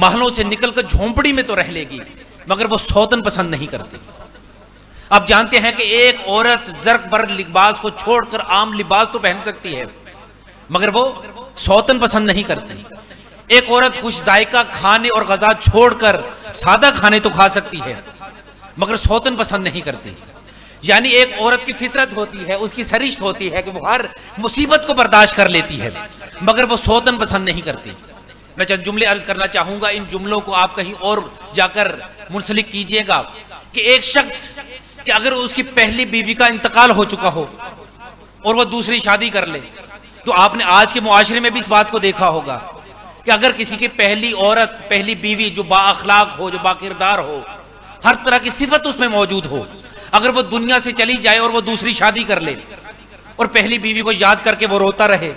محلوں سے نکل کر جھونپڑی میں تو رہ لے گی، مگر وہ سوتن پسند نہیں کرتی۔ آپ جانتے ہیں کہ ایک عورت زرق بر لباس کو چھوڑ کر عام لباس تو پہن سکتی ہے مگر وہ سوتن پسند نہیں کرتی۔ ایک عورت خوش ذائقہ کھانے اور غذا چھوڑ کر سادہ کھانے تو کھا سکتی ہے مگر سوتن پسند نہیں کرتی۔ یعنی ایک عورت کی فطرت ہوتی ہے، اس کی سرشت ہوتی ہے کہ وہ ہر مصیبت کو برداشت کر لیتی ہے مگر وہ سوتن پسند نہیں کرتی۔ میں چند جملے عرض کرنا چاہوں گا، ان جملوں کو آپ کہیں اور جا کر منسلک کیجئے گا کہ ایک شخص کہ اگر اس کی پہلی بیوی کا انتقال ہو چکا ہو اور وہ دوسری شادی کر لے، تو آپ نے آج کے معاشرے میں بھی اس بات کو دیکھا ہوگا کہ اگر کسی کی پہلی عورت، پہلی بیوی جو با اخلاق ہو، جو با کردار ہو، ہر طرح کی صفت اس میں موجود ہو، اگر وہ دنیا سے چلی جائے اور وہ دوسری شادی کر لے اور پہلی بیوی کو یاد کر کے وہ روتا رہے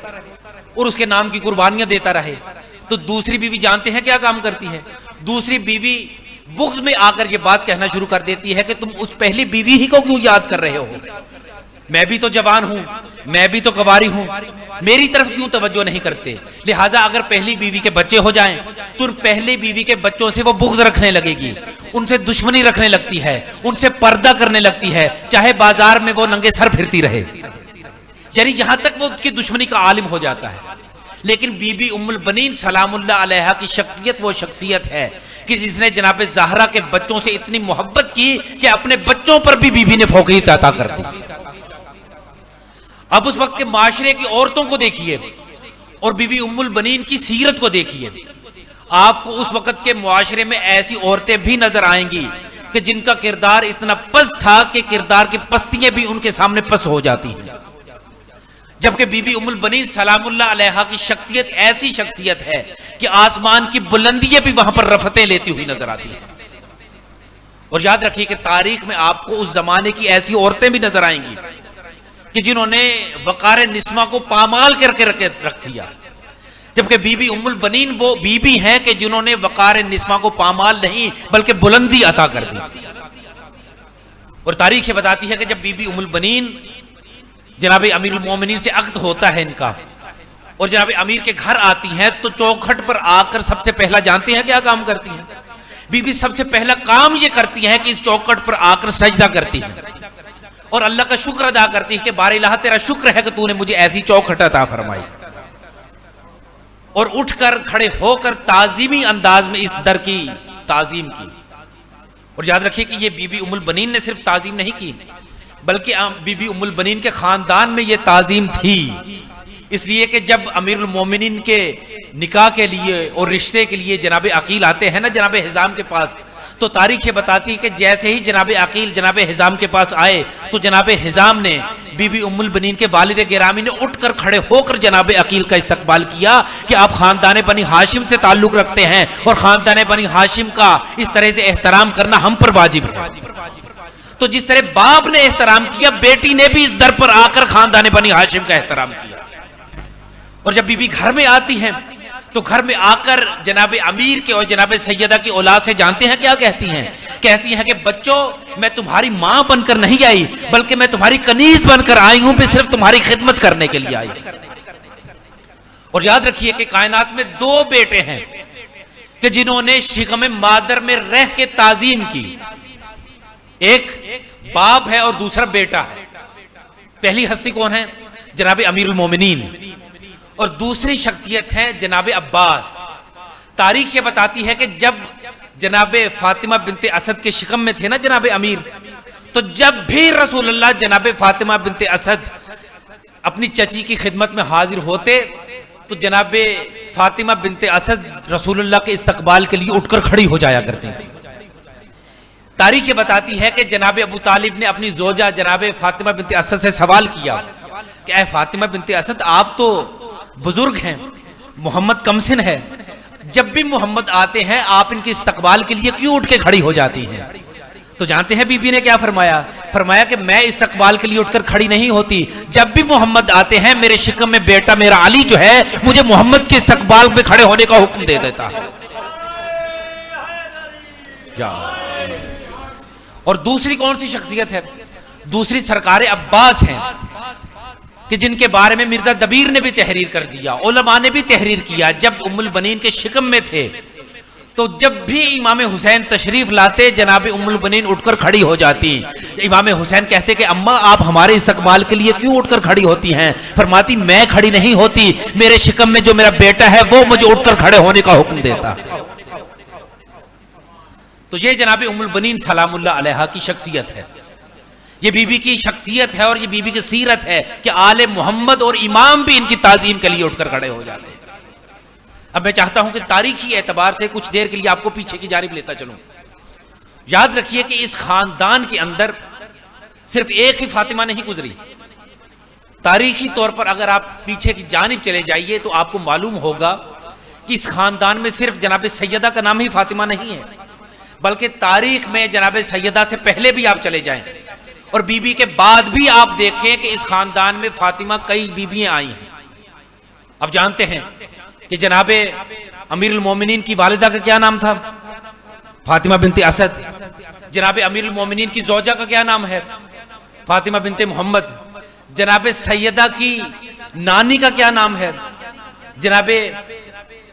اور اس کے نام کی قربانیاں دیتا رہے، تو دوسری بیوی جانتے ہیں کیا کام کرتی ہے؟ دوسری بیوی بغض میں آ کر یہ بات کہنا شروع کر دیتی ہے کہ تم اس پہلی بیوی ہی کو کیوں یاد کر رہے ہو؟ میں بھی تو جوان ہوں، میں بھی تو کنواری ہوں، میری طرف کیوں توجہ نہیں کرتے؟ لہٰذا اگر پہلی بیوی کے بچے ہو جائیں تو پہلی بیوی کے بچوں سے وہ بغض رکھنے لگے گی، ان سے دشمنی رکھنے لگتی ہے، ان سے پردہ کرنے لگتی ہے، چاہے بازار میں وہ ننگے سر پھرتی رہے، یعنی جہاں تک وہ اس کی دشمنی کا عالم ہو جاتا ہے۔ لیکن بی بی ام البنین سلام اللہ علیہا کی شخصیت وہ شخصیت ہے کہ جس نے جناب زہرا کے بچوں سے اتنی محبت کی کہ اپنے بچوں پر بھی بی بی نے فوقیت عطا کر دی۔ اب اس وقت کے معاشرے کی عورتوں کو دیکھیے اور بی بی ام البنین کی سیرت کو دیکھیے، آپ کو اس وقت کے معاشرے میں ایسی عورتیں بھی نظر آئیں گی کہ جن کا کردار اتنا پست تھا کہ کردار کی پستیاں بھی ان کے سامنے پست ہو جاتی ہیں، جبکہ بی بی ام البنین سلام اللہ علیہا کی شخصیت ایسی شخصیت ہے کہ آسمان کی بلندیاں بھی وہاں پر رفتیں لیتی ہوئی نظر آتی ہیں۔ اور یاد رکھیے کہ تاریخ میں آپ کو اس زمانے کی ایسی عورتیں بھی نظر آئیں گی کہ جنہوں نے وقار نسواں کو پامال کر کے رکھ دیا، جبکہ بی بی ام البنین وہ بی بی ہیں کہ جنہوں نے وقار نسواں کو پامال نہیں بلکہ بلندی عطا کر دی تھی۔ اور تاریخ یہ بتاتی ہے کہ جب بی بی ام البنین جناب امیر المومنین سے عقد ہوتا ہے ان کا اور جناب امیر کے گھر آتی ہیں تو چوکھٹ پر آ کر سب سے پہلا جانتے ہیں کیا کام کرتی ہیں؟ بی بی سب سے پہلا کام یہ کرتی ہے کہ اس چوکھٹ پر آ کر سجدہ کرتی ہے اور اللہ کا شکر ادا کرتی ہے کہ بار الہ تیرا شکر ہے کہ تو نے مجھے ایسی چوکھٹ عطا فرمائی، اور اٹھ کر کھڑے ہو کر تعظیمی انداز میں اس در کی تعظیم کی۔ اور یاد رکھیے کہ یہ بی بی ام البنین نے صرف تعظیم نہیں کی بلکہ بی بی ام البنین کے خاندان میں یہ تعظیم تھی، اس لیے کہ جب امیر المومنین کے نکاح کے لیے اور رشتے کے لیے جناب عقیل آتے ہیں نا جناب حزام کے پاس، تو تاریخ یہ بتاتی ہے کہ جیسے ہی جناب عقیل جناب حزام کے پاس آئے تو جناب حزام نے بی بی ام البنین کے والد گرامی نے اٹھ کر کھڑے ہو کر جناب عقیل کا استقبال کیا کہ آپ خاندان بنی ہاشم سے تعلق رکھتے ہیں اور خاندان بنی ہاشم کا اس طرح سے احترام کرنا ہم پر واجب ہے۔ تو جس طرح باپ نے احترام کیا، بیٹی نے بھی اس در پر آ کر خاندان بنی ہاشم کا احترام کیا۔ اور جب بی بی گھر میں آتی ہیں تو گھر میں آ کر جناب امیر کے اور جناب سیدہ کی اولاد سے جانتے ہیں کیا کہتی ہیں؟ کہتی ہیں کہ بچوں میں تمہاری ماں بن کر نہیں آئی بلکہ میں تمہاری کنیز بن کر آئی ہوں، میں صرف تمہاری خدمت کرنے کے لیے آئی۔ اور یاد رکھیے کہ کائنات میں دو بیٹے ہیں کہ جنہوں نے شکم مادر میں رہ کے تعظیم کی، ایک باپ ہے اور دوسرا بیٹا ہے۔ پہلی ہستی کون ہے؟ جناب امیر المومنین، اور دوسری شخصیت ہے جناب عباس۔ تاریخ یہ بتاتی ہے کہ جب جناب فاطمہ بنت اسد کے شکم میں تھے نا جناب امیر، تو جب بھی رسول اللہ جناب فاطمہ بنت اسد اپنی چچی کی خدمت میں حاضر ہوتے تو جناب فاطمہ بنت اسد رسول اللہ کے استقبال کے لیے اٹھ کر کھڑی ہو جایا کرتی تھی۔ تاریخ یہ بتاتی ہے کہ جناب ابو طالب نے اپنی زوجہ جناب فاطمہ بنت اسد سے سوال کیا کہ اے فاطمہ بنت اسد، آپ تو بزرگ ہیں، محمد کم سن ہے، جب بھی محمد آتے ہیں آپ ان کے استقبال کے لیے کیوں اٹھ کے کھڑی ہو جاتی ہیں؟ تو جانتے ہیں بی بی نے کیا فرمایا؟ فرمایا کہ میں استقبال کے لیے اٹھ کر کھڑی نہیں ہوتی، جب بھی محمد آتے ہیں میرے شکم میں بیٹا میرا علی جو ہے مجھے محمد کے استقبال میں کھڑے ہونے کا حکم دے دیتا ہے۔ اور دوسری کون سی شخصیت ہے؟ دوسری سرکار عباس ہیں کہ جن کے بارے میں مرزا دبیر نے بھی تحریر کر دیا، علماء نے بھی تحریر کیا۔ جب ام البنین کے شکم میں تھے تو جب بھی امام حسین تشریف لاتے جناب ام البنین اٹھ کر کھڑی ہو جاتی۔ امام حسین کہتے کہ اماں آپ ہمارے استقبال کے لیے کیوں اٹھ کر کھڑی ہوتی ہیں؟ فرماتی میں کھڑی نہیں ہوتی، میرے شکم میں جو میرا بیٹا ہے وہ مجھے اٹھ کر کھڑے ہونے کا حکم دیتا ہے۔ تو یہ جناب ام البنین سلام اللہ علیہا کی شخصیت ہے، یہ بی بی کی شخصیت ہے اور یہ بی بی کی سیرت ہے کہ آل محمد اور امام بھی ان کی تعظیم کے لیے اٹھ کر کھڑے ہو جاتے ہیں۔ اب میں چاہتا ہوں کہ تاریخی اعتبار سے کچھ دیر کے لیے آپ کو پیچھے کی جانب لیتا چلوں۔ یاد رکھیے کہ اس خاندان کے اندر صرف ایک ہی فاطمہ نہیں گزری، تاریخی طور پر اگر آپ پیچھے کی جانب چلے جائیے تو آپ کو معلوم ہوگا کہ اس خاندان میں صرف جناب سیدہ کا نام ہی فاطمہ نہیں ہے، بلکہ تاریخ میں جناب سیدہ سے پہلے بھی آپ چلے جائیں اور بی بی کے بعد بھی آپ دیکھیں کہ اس خاندان میں فاطمہ کئی بیویاں آئی ہیں۔ اب جانتے ہیں کہ جناب امیر المومنین کی والدہ کا کیا نام تھا؟ فاطمہ بنت اسد۔ جناب امیر المومنین کی زوجہ کا کیا نام ہے؟ فاطمہ بنت محمد۔ جناب سیدہ کی نانی کا کیا نام ہے؟ جناب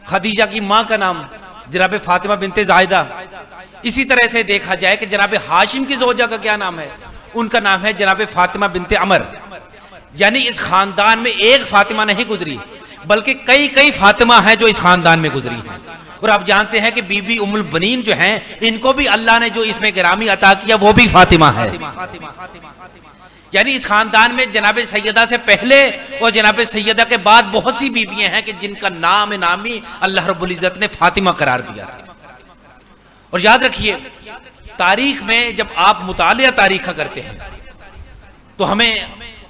خدیجہ کی ماں کا نام جناب فاطمہ بنت زائدہ۔ اسی طرح سے دیکھا جائے کہ جناب ہاشم کی زوجہ کا کیا نام ہے؟ ان کا نام ہے جناب فاطمہ بنت عمر۔ یعنی اس خاندان میں ایک فاطمہ نہیں گزری بلکہ کئی فاطمہ ہیں جو اس خاندان میں گزری ہیں. اور آپ جانتے ہیں کہ بی بی ام البنین جو ہیں ان کو بھی اللہ نے جو اس میں گرامی عطا کیا وہ بھی فاطمہ ہے. یعنی اس خاندان میں جناب سیدہ سے پہلے اور جناب سیدہ کے بعد بہت سی بیویاں ہیں کہ جن کا نام نامی اللہ رب العزت نے فاطمہ قرار دیا تھا. اور یاد رکھیے تاریخ میں جب آپ مطالعہ تاریخ کا کرتے ہیں تو ہمیں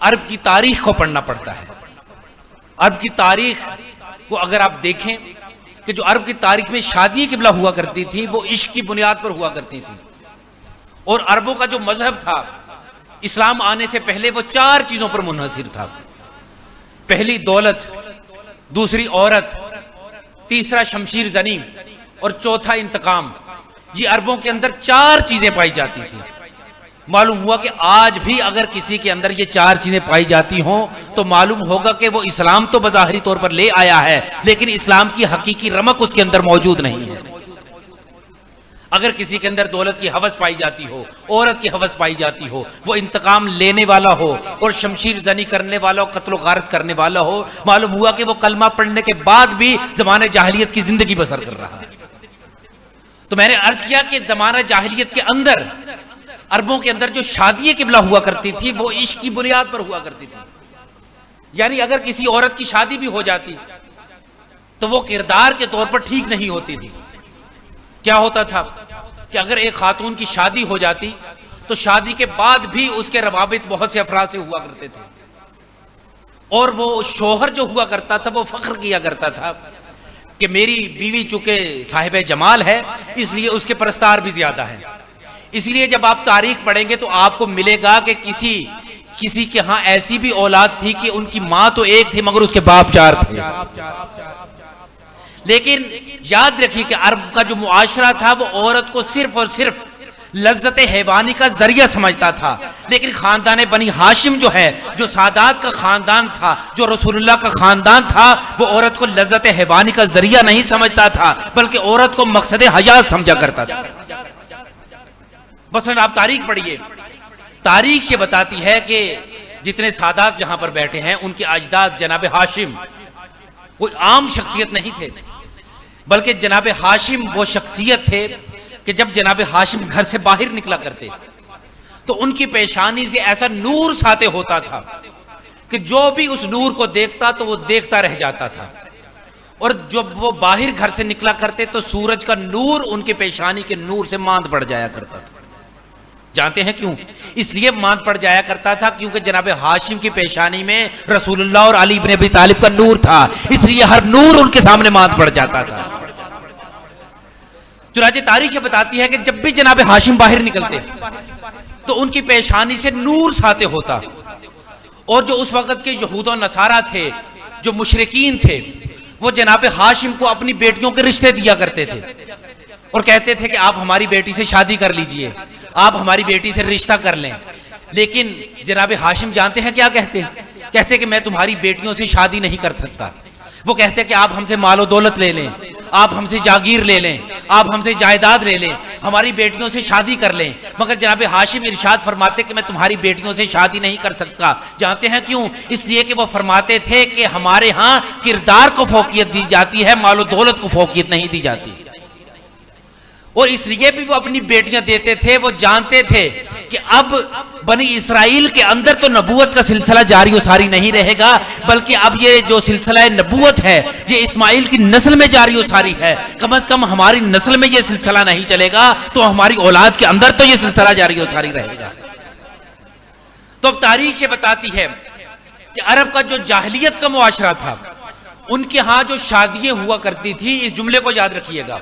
عرب کی تاریخ کو پڑھنا پڑتا ہے. عرب کی تاریخ کو اگر آپ دیکھیں کہ جو عرب کی تاریخ میں شادی قبلہ ہوا کرتی تھی وہ عشق کی بنیاد پر ہوا کرتی تھی. اور عربوں کا جو مذہب تھا اسلام آنے سے پہلے وہ 4 چیزوں پر منحصر تھا. پہلی دولت، دوسری عورت، تیسرا شمشیر زنی اور چوتھا انتقام. یہ عربوں کے اندر 4 چیزیں پائی جاتی تھی. معلوم ہوا کہ آج بھی اگر کسی کے اندر یہ 4 چیزیں پائی جاتی ہوں تو معلوم ہوگا کہ وہ اسلام تو بظاہری طور پر لے آیا ہے لیکن اسلام کی حقیقی رمق اس کے اندر موجود نہیں ہے. اگر کسی کے اندر دولت کی ہوس پائی جاتی ہو، عورت کی ہوس پائی جاتی ہو، وہ انتقام لینے والا ہو اور شمشیر زنی کرنے والا ہو، قتل و غارت کرنے والا ہو، معلوم ہوا کہ وہ کلمہ پڑھنے کے بعد بھی زمانہ جاہلیت کی زندگی بسر کر رہا ہے. تو میں نے عرض کیا کہ زمانہ جاہلیت کے اندر عربوں کے اندر جو شادی قبلہ ہوا کرتی تھی وہ عشق کی بنیاد پر ہوا کرتی تھی. یعنی اگر کسی عورت کی شادی بھی ہو جاتی تو وہ کردار کے طور پر ٹھیک نہیں ہوتی تھی. کیا ہوتا تھا کہ اگر ایک خاتون کی شادی ہو جاتی تو شادی کے بعد بھی اس کے روابط بہت سے افراد سے ہوا کرتے تھے اور وہ شوہر جو ہوا کرتا تھا وہ فخر کیا کرتا تھا کہ میری بیوی چونکہ صاحب جمال ہے اس لیے اس کے پرستار بھی زیادہ ہیں. اس لیے جب آپ تاریخ پڑھیں گے تو آپ کو ملے گا کہ کسی کے ہاں ایسی بھی اولاد تھی کہ ان کی ماں تو ایک تھی مگر اس کے باپ 4 تھے. لیکن یاد رکھیے کہ عرب کا جو معاشرہ تھا وہ عورت کو صرف اور صرف لذت حیوانی کا ذریعہ سمجھتا تھا. لیکن خاندان بنی ہاشم جو ہے، جو سادات کا خاندان تھا، جو رسول اللہ کا خاندان تھا، وہ عورت کو لذت حیوانی کا ذریعہ نہیں سمجھتا تھا بلکہ عورت کو مقصد حیات سمجھا کرتا تھا. مثلا آپ تاریخ پڑھیے، تاریخ یہ بتاتی ہے کہ جتنے سادات یہاں پر بیٹھے ہیں ان کے اجداد جناب ہاشم کوئی عام شخصیت نہیں تھے بلکہ جناب ہاشم وہ شخصیت تھے کہ جب جناب ہاشم گھر سے باہر نکلا کرتے تو ان کی پیشانی سے ایسا نور ساطع ہوتا تھا کہ جو بھی اس نور کو دیکھتا تو وہ دیکھتا رہ جاتا تھا. اور جب وہ باہر گھر سے نکلا کرتے تو سورج کا نور ان کے پیشانی کے نور سے ماند پڑ جایا کرتا تھا. جانتے ہیں کیوں؟ اس لیے ماند پڑ جایا کرتا تھا کیونکہ جناب ہاشم کی پیشانی میں رسول اللہ اور علی بن ابی طالب کا نور تھا، اس لیے ہر نور ان کے سامنے ماند پڑ جاتا تھا. چنانچہ تاریخ یہ بتاتی ہے کہ جب بھی جناب ہاشم باہر نکلتے تو ان کی پیشانی سے نور ساطع ہوتا. اور جو اس وقت کے یہود و نصارہ تھے، جو مشرکین تھے، وہ جناب ہاشم کو اپنی بیٹیوں کے رشتے دیا کرتے تھے اور کہتے تھے کہ آپ ہماری بیٹی سے شادی کر لیجئے، آپ ہماری بیٹی سے رشتہ کر لیں. لیکن جناب ہاشم جانتے ہیں کیا کہتے کہ میں تمہاری بیٹیوں سے شادی نہیں کر سکتا. وہ کہتے کہ آپ ہم سے مال و دولت لے لیں، آپ ہم سے جاگیر لے لیں، آپ ہم سے جائیداد لے لیں، ہماری بیٹیوں سے شادی کر لیں. مگر جناب ہاشم ارشاد فرماتے کہ میں تمہاری بیٹیوں سے شادی نہیں کر سکتا. جانتے ہیں کیوں؟ اس لیے کہ وہ فرماتے تھے کہ ہمارے ہاں کردار کو فوقیت دی جاتی ہے، مال و دولت کو فوقیت نہیں دی جاتی. اور اس لیے بھی وہ اپنی بیٹیاں دیتے تھے. وہ جانتے تھے کہ اب بنی اسرائیل کے اندر تو نبوت کا سلسلہ جاری و ساری نہیں رہے گا بلکہ اب یہ جو سلسلہ نبوت ہے یہ اسماعیل کی نسل میں جاری و ساری ہے. کم از کم ہماری نسل میں یہ سلسلہ نہیں چلے گا تو ہماری اولاد کے اندر تو یہ سلسلہ جاری و ساری رہے گا. تو اب تاریخ یہ بتاتی ہے کہ عرب کا جو جاہلیت کا معاشرہ تھا ان کے ہاں جو شادیاں ہوا کرتی تھی، اس جملے کو یاد رکھیے گا،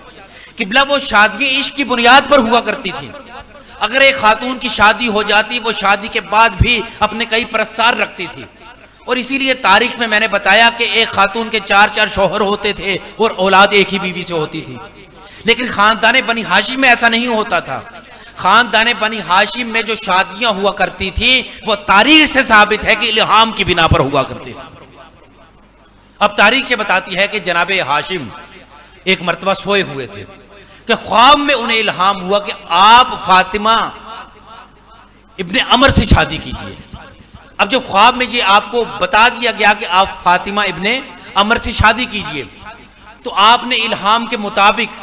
قبلہ وہ شادی عشق کی بنیاد پر ہوا کرتی تھی. اگر ایک خاتون کی شادی ہو جاتی وہ شادی کے بعد بھی اپنے کئی پرستار رکھتی تھی. اور اسی لیے تاریخ میں نے بتایا کہ ایک خاتون کے 4 شوہر ہوتے تھے اور اولاد ایک ہی بیوی سے ہوتی تھی. لیکن خاندان بنی ہاشم میں ایسا نہیں ہوتا تھا. خاندان بنی ہاشم میں جو شادیاں ہوا کرتی تھی وہ تاریخ سے ثابت ہے کہ الہام کی بنا پر ہوا کرتی تھی. اب تاریخ یہ بتاتی ہے کہ جناب ہاشم ایک مرتبہ سوئے ہوئے تھے کہ خواب میں انہیں الہام ہوا کہ آپ فاطمہ ابن عمر سے شادی کیجئے. اب جب خواب میں یہ آپ کو بتا دیا گیا کہ آپ فاطمہ ابن عمر سے شادی کیجئے، تو آپ نے الہام کے مطابق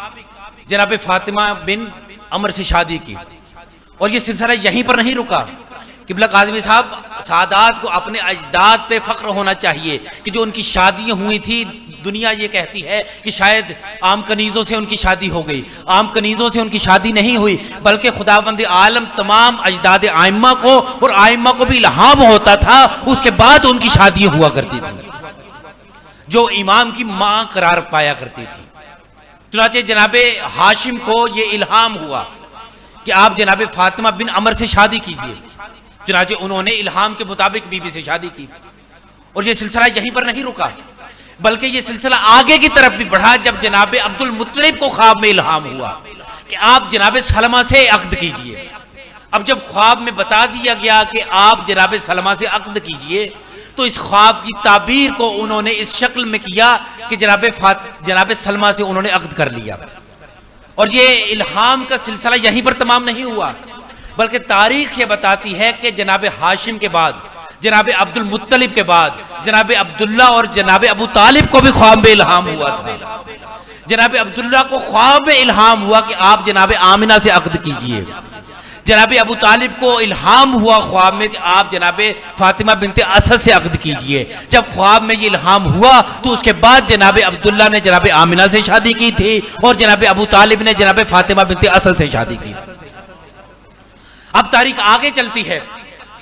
جناب فاطمہ بن عمر سے شادی کی. اور یہ سلسلہ یہیں پر نہیں رکا. قبلہ کاظمی صاحب سادات کو اپنے اجداد پہ فخر ہونا چاہیے کہ جو ان کی شادیاں ہوئی تھی، دنیا یہ کہتی ہے کہ شاید عام کنیزوں سے ان کی شادی ہو گئی. عام کنیزوں سے ان کی شادی نہیں ہوئی، بلکہ خداوند عالم تمام اجداد ائمہ کو اور ائمہ کو بھی الہام ہوتا تھا، اس کے بعد ان کی شادی ہوا کرتی تھی جو امام کی ماں قرار پایا کرتی تھی. چنانچہ جناب ہاشم کو یہ الہام ہوا کہ آپ جناب فاطمہ بن عمر سے شادی کیجئے. چنانچہ انہوں نے الہام کے مطابق بیوی سے شادی کی. اور یہ سلسلہ یہیں پر نہیں رکا، بلکہ یہ سلسلہ آگے کی طرف بھی بڑھا جب جناب عبد المطلب کو خواب میں الہام ہوا کہ آپ جناب سلمہ سے عقد کیجئے. اب جب خواب میں بتا دیا گیا کہ آپ جناب سلمہ سے عقد کیجئے، تو اس خواب کی تعبیر کو انہوں نے اس شکل میں کیا کہ جناب سلمہ سے انہوں نے عقد کر لیا. اور یہ الہام کا سلسلہ یہیں پر تمام نہیں ہوا، بلکہ تاریخ یہ بتاتی ہے کہ جناب ہاشم کے بعد، جناب عبد المطلب کے بعد، جناب عبداللہ اور جناب ابو طالب کو بھی خواب میں الہام ہوا تھا. جناب عبداللہ کو خواب میں الہام ہوا کہ آپ جناب آمنہ سے عقد کیجئے. جناب ابو طالب کو الہام ہوا خواب میں کہ آپ جناب فاطمہ بنت اسد سے عقد کیجئے. جب خواب میں یہ الہام ہوا تو اس کے بعد جناب عبداللہ نے جناب آمنہ سے شادی کی تھی اور جناب ابو طالب نے جناب فاطمہ بنت اسد سے شادی کی تھی. اب تاریخ آگے چلتی ہے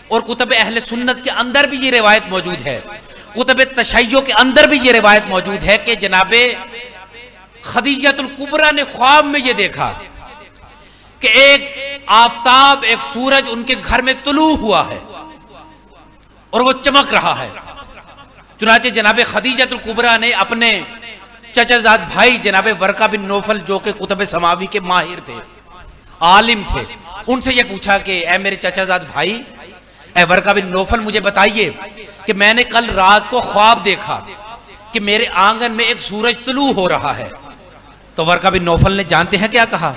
اور کتب اہل سنت کے اندر بھی یہ روایت موجود ہے، کتب تشیع کے اندر بھی یہ روایت موجود ہے کہ جناب خدیجہ الکبریٰ نے خواب میں یہ دیکھا کہ ایک آفتاب، ایک سورج ان کے گھر میں طلوع ہوا ہے اور وہ چمک رہا ہے. چنانچہ جناب خدیجہ الکبریٰ نے اپنے چچا زاد بھائی جناب ورقہ بن نوفل جو کہ کتب سماوی کے ماہر تھے، عالم تھے، ان سے یہ پوچھا کہ اے میرے چچا زاد بھائی، اے ورقہ بن نوفل، مجھے بتائیے کہ میں نے کل رات کو خواب دیکھا کہ میرے آنگن میں ایک سورج طلوع ہو رہا ہے. تو ورقہ بن نوفل نے جانتے ہیں کیا کہا؟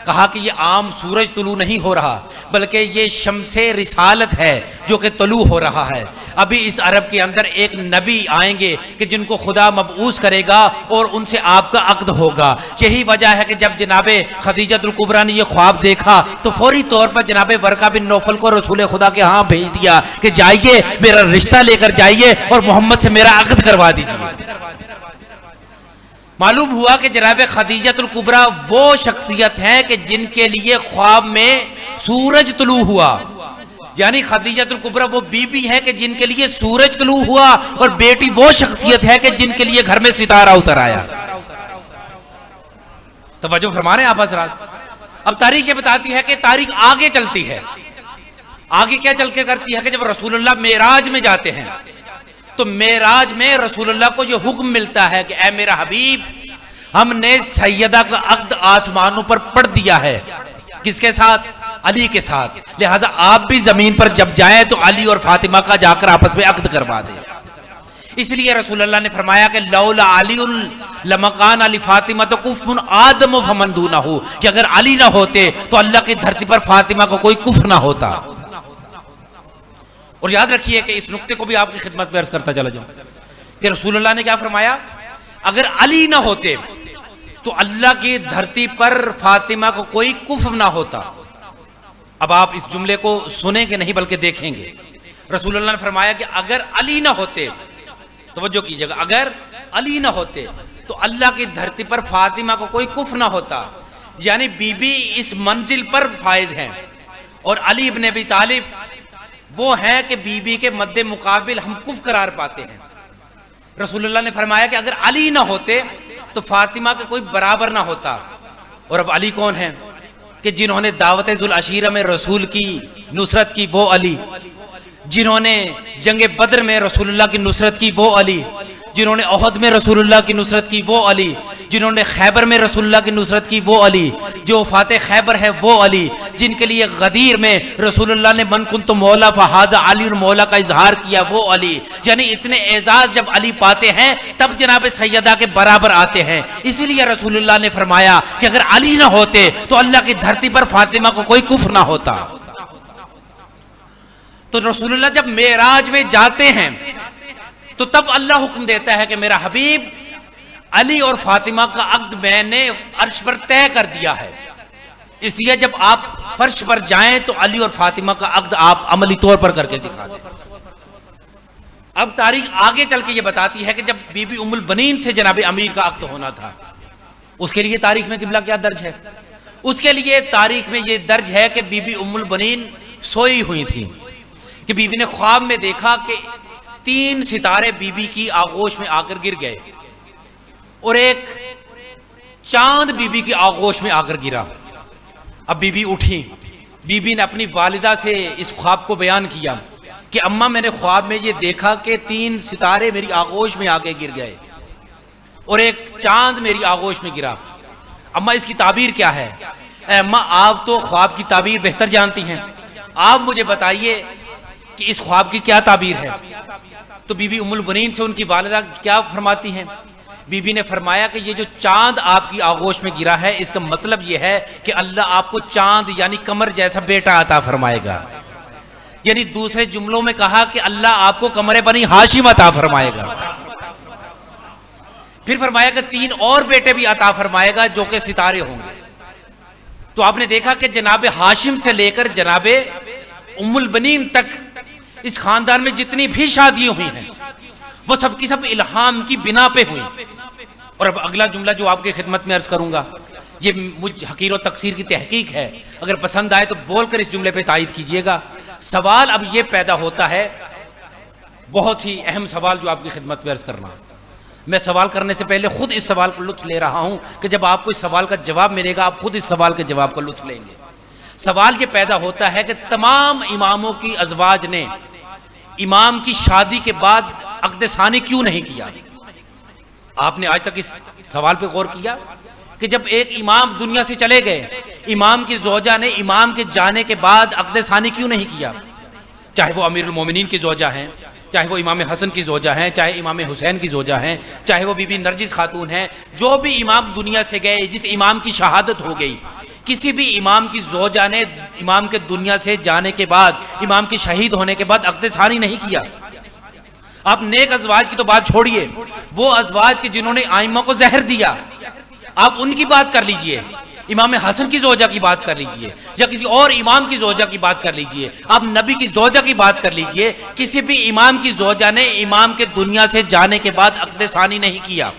کہا کہ یہ عام سورج طلوع نہیں ہو رہا، بلکہ یہ شمس رسالت ہے جو کہ طلوع ہو رہا ہے. ابھی اس عرب کے اندر ایک نبی آئیں گے کہ جن کو خدا مبعوث کرے گا اور ان سے آپ کا عقد ہوگا. یہی وجہ ہے کہ جب جناب خدیجہ الکبریٰ نے یہ خواب دیکھا تو فوری طور پر جناب ورقہ بن نوفل کو رسول خدا کے ہاں بھیج دیا کہ جائیے میرا رشتہ لے کر جائیے اور محمد سے میرا عقد کروا دیجیے. معلوم ہوا کہ جناب خدیجہ الکبریٰ وہ شخصیت ہیں کہ جن کے لیے خواب میں سورج طلوع ہوا. یعنی خدیجہ الکبریٰ وہ بیوی ہے کہ جن کے لیے سورج طلوع ہوا، اور بیٹی وہ شخصیت ہے کہ جن کے لیے گھر میں ستارہ اتر آیا. توجہ فرما رہے ہیں آپ حضرات؟ اب تاریخ یہ بتاتی ہے کہ تاریخ آگے چلتی ہے. آگے کیا چل کے کرتی ہے کہ جب رسول اللہ معراج میں جاتے ہیں تو معراج میں رسول اللہ کو یہ حکم ملتا ہے کہ اے میرا حبیب، ہم نے سیدہ کا عقد آسمانوں پر پڑھ دیا ہے. کس کے ساتھ؟ علی کے ساتھ. لہٰذا آپ بھی زمین پر جب جائیں تو علی اور فاطمہ کا جا کر آپس میں عقد کروا دیں. اس لیے رسول اللہ نے فرمایا کہ لولا علی لمکان علی فاطمہ تو کف آدم فمن دونہ، کہ اگر علی نہ ہوتے تو اللہ کی دھرتی پر فاطمہ کو کوئی کفر نہ ہوتا. اور یاد رکھیے کہ اس نقطے کو بھی آپ کی خدمت میں عرض کرتا چلا جاؤں کہ رسول اللہ نے کیا فرمایا؟ اگر علی نہ ہوتے تو اللہ کی دھرتی پر فاطمہ کو کوئی کفر نہ ہوتا. اب آپ اس جملے کو سنیں گے نہیں بلکہ دیکھیں گے. رسول اللہ نے فرمایا کہ اگر علی نہ ہوتے، توجہ کیجئے گا، اگر علی نہ ہوتے تو اللہ کی دھرتی پر فاطمہ کو کوئی کفر نہ ہوتا. یعنی بی بی اس منزل پر فائز ہیں، اور علی ابن ابی طالب وہ ہے کہ بی بی کے مد مقابل ہم کفر قرار پاتے ہیں. رسول اللہ نے فرمایا کہ اگر علی نہ ہوتے تو فاطمہ کے کوئی برابر نہ ہوتا. اور اب علی کون ہیں کہ جنہوں نے دعوت ذوالعشیرہ میں رسول کی نصرت کی، وہ علی. جنہوں نے جنگ بدر میں رسول اللہ کی نصرت کی، وہ علی. جنہوں نے احد میں رسول اللہ کی نصرت کی، وہ علی. جنہوں نے خیبر میں رسول اللہ کی نصرت کی، وہ علی. جو فاتح خیبر ہے وہ علی. جن کے لیے غدیر میں رسول اللہ نے من کنت مولا فہذا علی مولا کا اظہار کیا، وہ علی. یعنی اتنے اعزاز جب علی پاتے ہیں تب جناب سیدہ کے برابر آتے ہیں. اسی لیے رسول اللہ نے فرمایا کہ اگر علی نہ ہوتے تو اللہ کی دھرتی پر فاطمہ کو کوئی کفر نہ ہوتا. تو رسول اللہ جب معراج میں جاتے ہیں تو تب اللہ حکم دیتا ہے کہ میرا حبیب علی اور فاطمہ کا عقد میں نے عرش پر طے کر دیا ہے، اس لیے جب آپ فرش پر جائیں تو علی اور فاطمہ کا عقد آپ عملی طور پر کر کے دکھا دیں۔ اب تاریخ آگے چل کے یہ بتاتی ہے کہ جب بی بی ام البنین سے جناب امیر کا عقد ہونا تھا، اس کے لیے تاریخ میں قبلہ کیا درج ہے؟ اس کے لیے تاریخ میں یہ درج ہے کہ بی بی ام البنین سوئی ہوئی تھی کہ بی بی نے خواب میں دیکھا کہ 3 ستارے بی بی کی آغوش میں آ کر گر گئے اور ایک چاند بی بی کی آغوش میں آ کر گرا۔ اب بی بی اٹھی، بی بی نے اپنی والدہ سے اس خواب کو بیان کیا کہ اماں میں نے خواب میں یہ دیکھا کہ 3 ستارے میری آغوش میں آ کے گر گئے اور ایک چاند میری آغوش میں گرا، اماں اس کی تعبیر کیا ہے؟ اے اماں آپ تو خواب کی تعبیر بہتر جانتی ہیں، آپ مجھے بتائیے کہ اس خواب کی کیا تعبیر ہے؟ تو بی بی ام البنین سے ان کی والدہ کیا فرماتی ہیں؟ بی بی نے فرمایا کہ یہ جو چاند آپ کی آغوش میں گرا ہے اس کا مطلب یہ ہے کہ اللہ آپ کو چاند یعنی قمر جیسا بیٹا عطا فرمائے گا، یعنی دوسرے جملوں میں کہا کہ اللہ آپ کو قمر بنی ہاشم عطا فرمائے گا۔ پھر فرمایا کہ 3 اور بیٹے بھی عطا فرمائے گا جو کہ ستارے ہوں گے۔ تو آپ نے دیکھا کہ جناب ہاشم سے لے کر جناب ام البنین تک اس خاندان میں جتنی بھی شادیاں ہوئی ہیں وہ سب کی سب الہام کی بنا پہ ہوئی۔ اور اب اگلا جملہ جو آپ کی خدمت میں عرض کروں گا یہ مجھ حقیر و تقصیر کی تحقیق ہے، اگر پسند آئے تو بول کر اس جملے پہ تائید کیجئے گا۔ سوال اب یہ پیدا ہوتا ہے، بہت ہی اہم سوال جو آپ کی خدمت میں عرض کرنا، میں سوال کرنے سے پہلے خود اس سوال کو لطف لے رہا ہوں کہ جب آپ کو اس سوال کا جواب ملے گا آپ خود اس سوال کے جواب کا لطف لیں گے۔ سوال یہ پیدا ہوتا ہے کہ تمام اماموں کی ازواج نے امام کی شادی کے بعد عقد ثانی کیوں نہیں کیا؟ آپ نے آج تک اس سوال پہ غور کیا کہ جب ایک امام دنیا سے چلے گئے، امام کی زوجہ نے امام کے جانے کے بعد عقد ثانی کیوں نہیں کیا؟ چاہے وہ امیر المومنین کی زوجہ ہیں، چاہے وہ امام حسن کی زوجہ ہیں، چاہے امام حسین کی زوجہ ہیں، چاہے وہ بی بی نرجس خاتون ہیں، جو بھی امام دنیا سے گئے، جس امام کی شہادت ہو گئی، کسی بھی امام کی زوجہ نے امام کے دنیا سے جانے کے بعد، امام کی شہید ہونے کے بعد عقد ثانی نہیں کیا۔ آپ نیک ازواج کی تو بات چھوڑیے، وہ ازواج کے جنہوں نے آئمہ کو زہر دیا، آپ ان کی بات کر لیجئے، امام حسن کی زوجہ کی بات کر لیجئے یا کسی اور امام کی زوجہ کی بات کر لیجئے، آپ نبی کی زوجہ کی بات کر لیجئے، کسی بھی امام کی زوجہ نے امام کے دنیا سے جانے کے بعد عقد ثانی نہیں کیا۔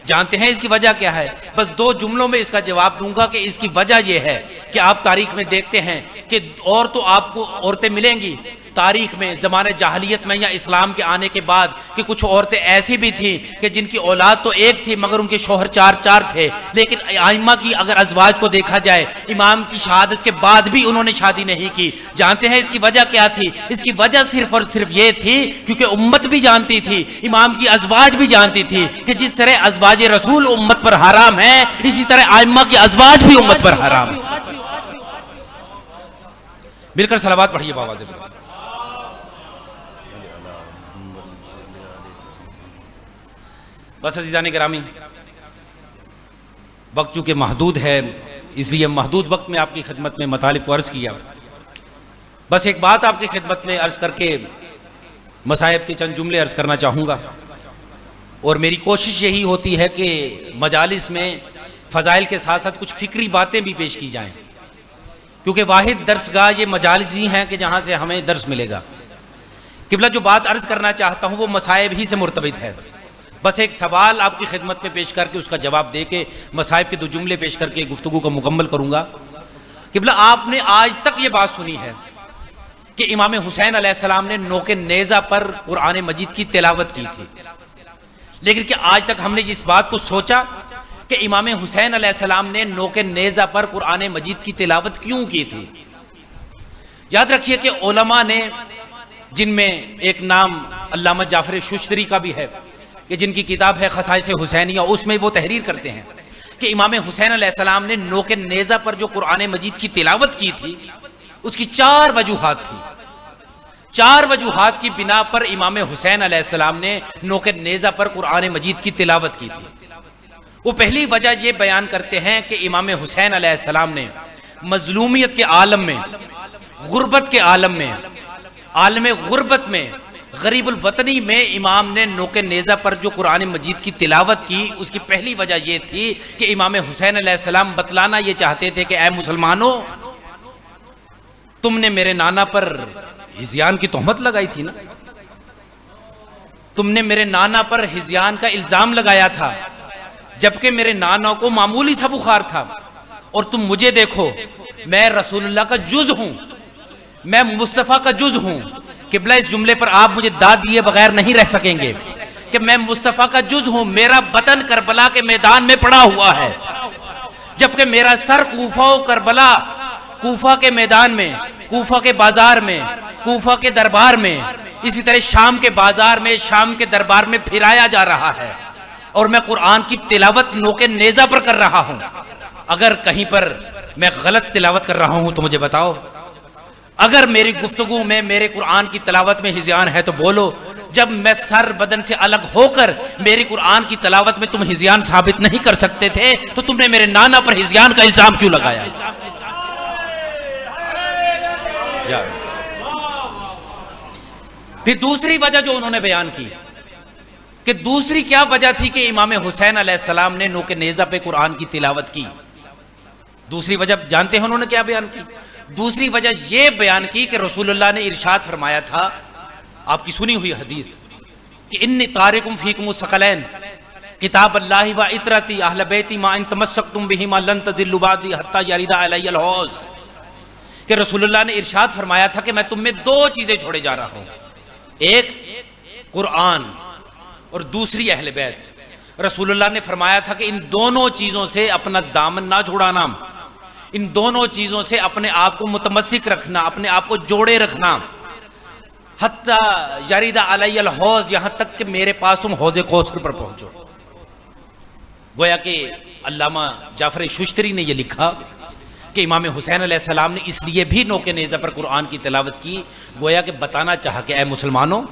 جانتے ہیں اس کی وجہ کیا ہے؟ بس 2 جملوں میں اس کا جواب دوں گا کہ اس کی وجہ یہ ہے کہ آپ تاریخ میں دیکھتے ہیں کہ اور تو آپ کو عورتیں ملیں گی تاریخ میں، زمانے جاہلیت میں یا اسلام کے آنے کے بعد، کہ کچھ عورتیں ایسی بھی تھیں کہ جن کی اولاد تو ایک تھی مگر ان کے شوہر 4 تھے، لیکن ائمہ کی اگر ازواج کو دیکھا جائے امام کی شہادت کے بعد بھی انہوں نے شادی نہیں کی۔ جانتے ہیں اس کی وجہ کیا تھی؟ اس کی وجہ صرف اور صرف یہ تھی کیونکہ امت بھی جانتی تھی، امام کی ازواج بھی جانتی تھی کہ جس طرح ازواج رسول امت پر حرام ہیں اسی طرح ائمہ کی ازواج بھی امت پر حرام ہیں۔ مل کر صلوات پڑھیے بابا سے۔ بس عزیزان گرامی، وقت چونکہ محدود ہے اس لیے محدود وقت میں آپ کی خدمت میں مطالب کو عرض کیا۔ بس ایک بات آپ کی خدمت میں عرض کر کے مصائب کے چند جملے عرض کرنا چاہوں گا، اور میری کوشش یہی ہوتی ہے کہ مجالس میں فضائل کے ساتھ ساتھ کچھ فکری باتیں بھی پیش کی جائیں، کیونکہ واحد درس گاہ یہ مجالس ہی ہیں کہ جہاں سے ہمیں درس ملے گا۔ قبلہ جو بات عرض کرنا چاہتا ہوں وہ مصائب ہی سے مرتبط ہے۔ بس ایک سوال آپ کی خدمت میں پیش کر کے اس کا جواب دے کے مصائب کے 2 جملے پیش کر کے گفتگو کو مکمل کروں گا۔ قبلہ آپ نے آج تک یہ بات سنی ہے کہ امام حسین علیہ السلام نے نوک نیزہ پر قرآن مجید کی تلاوت کی تھی، لیکن کہ آج تک ہم نے اس بات کو سوچا کہ امام حسین علیہ السلام نے نوک نیزہ پر قرآن مجید کی تلاوت کیوں کی تھی؟ یاد رکھیے کہ علماء نے، جن میں ایک نام علامہ جعفر ششتری کا بھی ہے کہ جن کی کتاب ہے خصائص حسینیہ، اس میں وہ تحریر کرتے ہیں کہ امام حسین علیہ السلام نے نوک نیزہ پر جو قرآن مجید کی تلاوت کی تھی اس کی 4 وجوہات تھی۔ 4 وجوہات کی بنا پر امام حسین علیہ السلام نے نوک نیزہ پر قرآن مجید کی تلاوت کی تھی۔ وہ پہلی وجہ یہ بیان کرتے ہیں کہ امام حسین علیہ السلام نے مظلومیت کے عالم میں، غربت کے عالم میں، عالم غربت میں غریب الوطنی میں امام نے نوک نیزہ پر جو قرآن مجید کی تلاوت کی، اس کی پہلی وجہ یہ تھی کہ امام حسین علیہ السلام بتلانا یہ چاہتے تھے کہ اے مسلمانوں، تم نے میرے نانا پر ہذیان کی تہمت لگائی تھی نا، تم نے میرے نانا پر ہذیان کا الزام لگایا تھا، جبکہ میرے نانا کو معمولی سا بخار تھا، اور تم مجھے دیکھو، میں رسول اللہ کا جز ہوں، میں مصطفیٰ کا جز ہوں۔ قبلہ اس جملے پر آپ مجھے داد دیے بغیر نہیں رہ سکیں گے کہ میں مصطفیٰ کا جز ہوں، میرا بدن کربلا کے میدان میں پڑا ہوا ہے، جبکہ میرا سر کوفہ و کربلا، کوفہ کے میدان میں، کوفہ کے بازار میں، کوفہ کے دربار میں، اسی طرح شام کے بازار میں، شام کے دربار میں پھرایا جا رہا ہے، اور میں قرآن کی تلاوت نوک نیزہ پر کر رہا ہوں۔ اگر کہیں پر میں غلط تلاوت کر رہا ہوں تو مجھے بتاؤ، اگر میری گفتگو میں، میرے قرآن کی تلاوت میں ہذیان ہے تو بولو۔ جب میں سر بدن سے الگ ہو کر میری قرآن کی تلاوت میں تم ہذیان ثابت نہیں کر سکتے تھے تو تم نے میرے نانا پر ہذیان کا الزام کیوں لگایا؟ پھر دوسری وجہ جو انہوں نے بیان کی کہ دوسری کیا وجہ تھی کہ امام حسین علیہ السلام نے نوک نیزہ پہ قرآن کی تلاوت کی، دوسری وجہ جانتے ہیں انہوں نے کیا بیان کی؟ دوسری وجہ یہ بیان کی کہ رسول اللہ نے ارشاد فرمایا تھا، آپ کی سنی ہوئی حدیث، کہ انی تارکم فیکم الثقلین کتاب اللہ و اطرتی اہل بیتی ما ان تمسکتم بہما لن تضلوا بعدی حتی یرد علی الحوض، کہ رسول اللہ نے ارشاد فرمایا تھا کہ میں تم میں دو چیزیں چھوڑے جا رہا ہوں، ایک قرآن اور دوسری اہل بیت۔ رسول اللہ نے فرمایا تھا کہ ان دونوں چیزوں سے اپنا دامن نہ چھڑانا، ان دونوں چیزوں سے اپنے آپ کو متمسک رکھنا، اپنے آپ کو جوڑے رکھنا، حتی یرد علی الحوض، یہاں تک کہ میرے پاس تم حوض کوثر پر پہنچو۔ گویا کہ علامہ جعفر ششتری نے یہ لکھا کہ امام حسین علیہ السلام نے اس لیے بھی نوک نیزہ پر قرآن کی تلاوت کی، گویا کہ بتانا چاہا کہ اے مسلمانوں،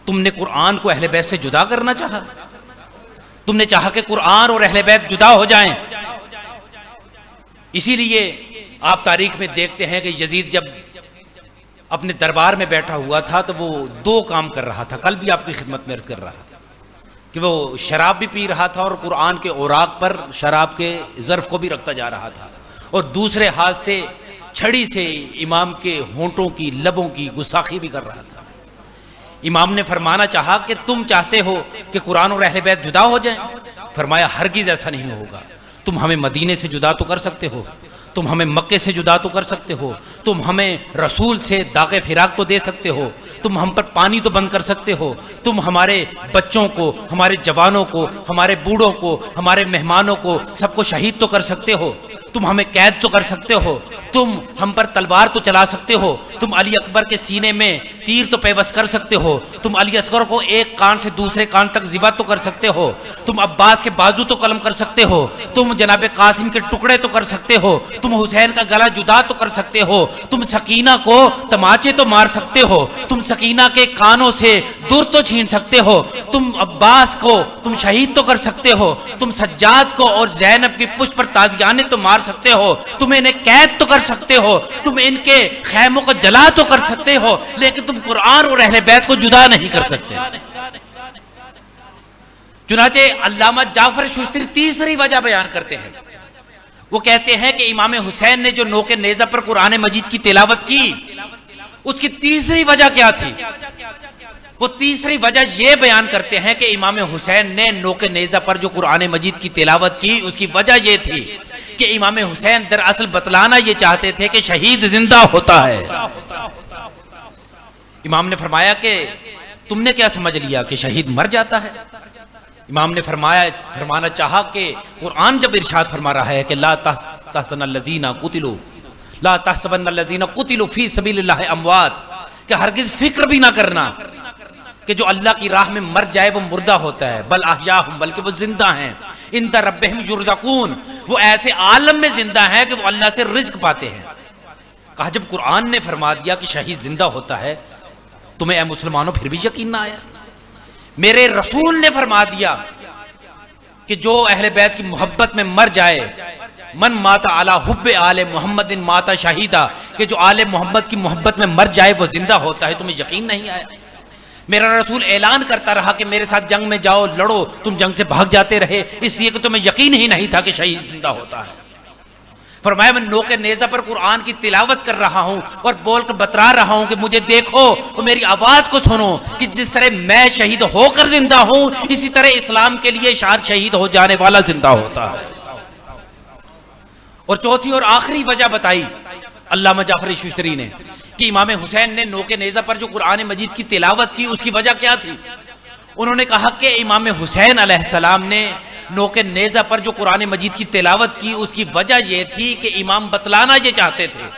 تم نے قرآن کو اہل بیت سے جدا کرنا چاہا، تم نے چاہا کہ قرآن اور اہل بیت جدا ہو جائیں۔ اسی لیے آپ تاریخ میں دیکھتے ہیں کہ یزید جب اپنے دربار میں بیٹھا ہوا تھا تو وہ دو کام کر رہا تھا، کل بھی آپ کی خدمت میں عرض کر رہا تھا کہ وہ شراب بھی پی رہا تھا اور قرآن کے اوراق پر شراب کے ظرف کو بھی رکھتا جا رہا تھا، اور دوسرے ہاتھ سے چھڑی سے امام کے ہونٹوں کی، لبوں کی گستاخی بھی کر رہا تھا۔ امام نے فرمانا چاہا کہ تم چاہتے ہو کہ قرآن اور اہل بیت جدا ہو جائیں؟ فرمایا ہرگز ایسا نہیں ہوگا، تم ہمیں مدینے سے جدا تو کر سکتے ہو، تم ہمیں مکے سے جدا تو کر سکتے ہو، تم ہمیں رسول سے داغ فراق تو دے سکتے ہو، تم ہم پر پانی تو بند کر سکتے ہو، تم ہمارے بچوں کو، ہمارے جوانوں کو، ہمارے بوڑھوں کو، ہمارے مہمانوں کو سب کو شہید تو کر سکتے ہو، تم ہمیں قید تو کر سکتے ہو، تم ہم پر تلوار تو چلا سکتے ہو، تم علی اکبر کے سینے میں تیر تو پیوست کر سکتے ہو، تم علی اصغر کو ایک کان سے دوسرے کان تک ذبح تو کر سکتے ہو، تم عباس کے بازو تو قلم کر سکتے ہو، تم جناب قاسم کے ٹکڑے تو کر سکتے ہو، تم حسین کا گلا جدا تو کر سکتے ہو، تم سکینہ کو تماچے تو مار سکتے ہو، تم سکینہ کے کانوں سے در تو چھین سکتے ہو، تم عباس کو تم شہید تو کر سکتے ہو، تم سجاد کو اور زینب کی پشت پر تازیانے تو مار سکتے ہو، تم انہیں قید تو کر سکتے ہو، تم ان کے خیموں کو جلا تو کر سکتے ہو، لیکن تم قرآن اور اہل بیت کو جدا نہیں کر سکتے۔ چنانچہ علامہ جعفر ششتری تیسری وجہ بیان کرتے ہیں، وہ کہتے ہیں کہ امام حسین نے جو نوک نیزہ پر قرآن مجید کی تلاوت کی، اس کی تیسری وجہ کیا تھی؟ وہ تیسری وجہ یہ بیان کرتے ہیں کہ امام حسین نے نوک نیزہ پر جو قرآن مجید کی تلاوت کی، اس کی وجہ یہ تھی کہ امام حسین دراصل بتلانا یہ چاہتے تھے کہ شہید زندہ ہوتا ہے۔ امام نے فرمایا کہ تم نے کیا سمجھ لیا کہ شہید مر جاتا ہے؟ امام نے فرمانا چاہا کہ قرآن جب ارشاد فرما رہا ہے کہ لا تحسبن الذین قتلوا لا تحسبن الذین قتلوا فی سبیل اللہ اموات، کہ ہرگز فکر بھی نہ کرنا کہ جو اللہ کی راہ میں مر جائے وہ مردہ ہوتا ہے، بل احیاء، بلکہ وہ زندہ ہیں، عند ربہم یرزقون، وہ ایسے عالم میں زندہ ہیں کہ وہ اللہ سے رزق پاتے ہیں۔ کہا جب قرآن نے فرما دیا کہ شہید زندہ ہوتا ہے، تمہیں اے مسلمانوں پھر بھی یقین نہ آیا؟ میرے رسول نے فرما دیا کہ جو اہل بیت کی محبت میں مر جائے، من مات علی حب آل محمد مات شہیدہ، کہ جو آل محمد کی محبت میں مر جائے وہ زندہ ہوتا ہے، تمہیں یقین نہیں آیا؟ میرا رسول اعلان کرتا رہا کہ میرے ساتھ جنگ میں جاؤ، لڑو، تم جنگ سے بھاگ جاتے رہے، اس لیے کہ تمہیں یقین ہی نہیں تھا کہ شہید زندہ ہوتا ہے۔ فرمایا میں نوک نیزہ پر قرآن کی تلاوت کر رہا ہوں اور بول کر بتلا رہا ہوں کہ مجھے دیکھو اور میری آواز کو سنو، کہ جس طرح میں شہید ہو کر زندہ ہوں اسی طرح اسلام کے لیے شہید ہو جانے والا زندہ ہوتا ہے۔ اور چوتھی اور آخری وجہ بتائی علامہ جعفر ششتری نے کہ امام حسین نے نوک نیزہ پر جو قرآن مجید کی تلاوت کی اس کی وجہ کیا تھی؟ انہوں نے کہا کہ امام حسین علیہ السلام نے نوک نیزہ پر جو قرآن مجید کی تلاوت کی اس کی وجہ یہ تھی کہ امام بتلانا یہ چاہتے تھے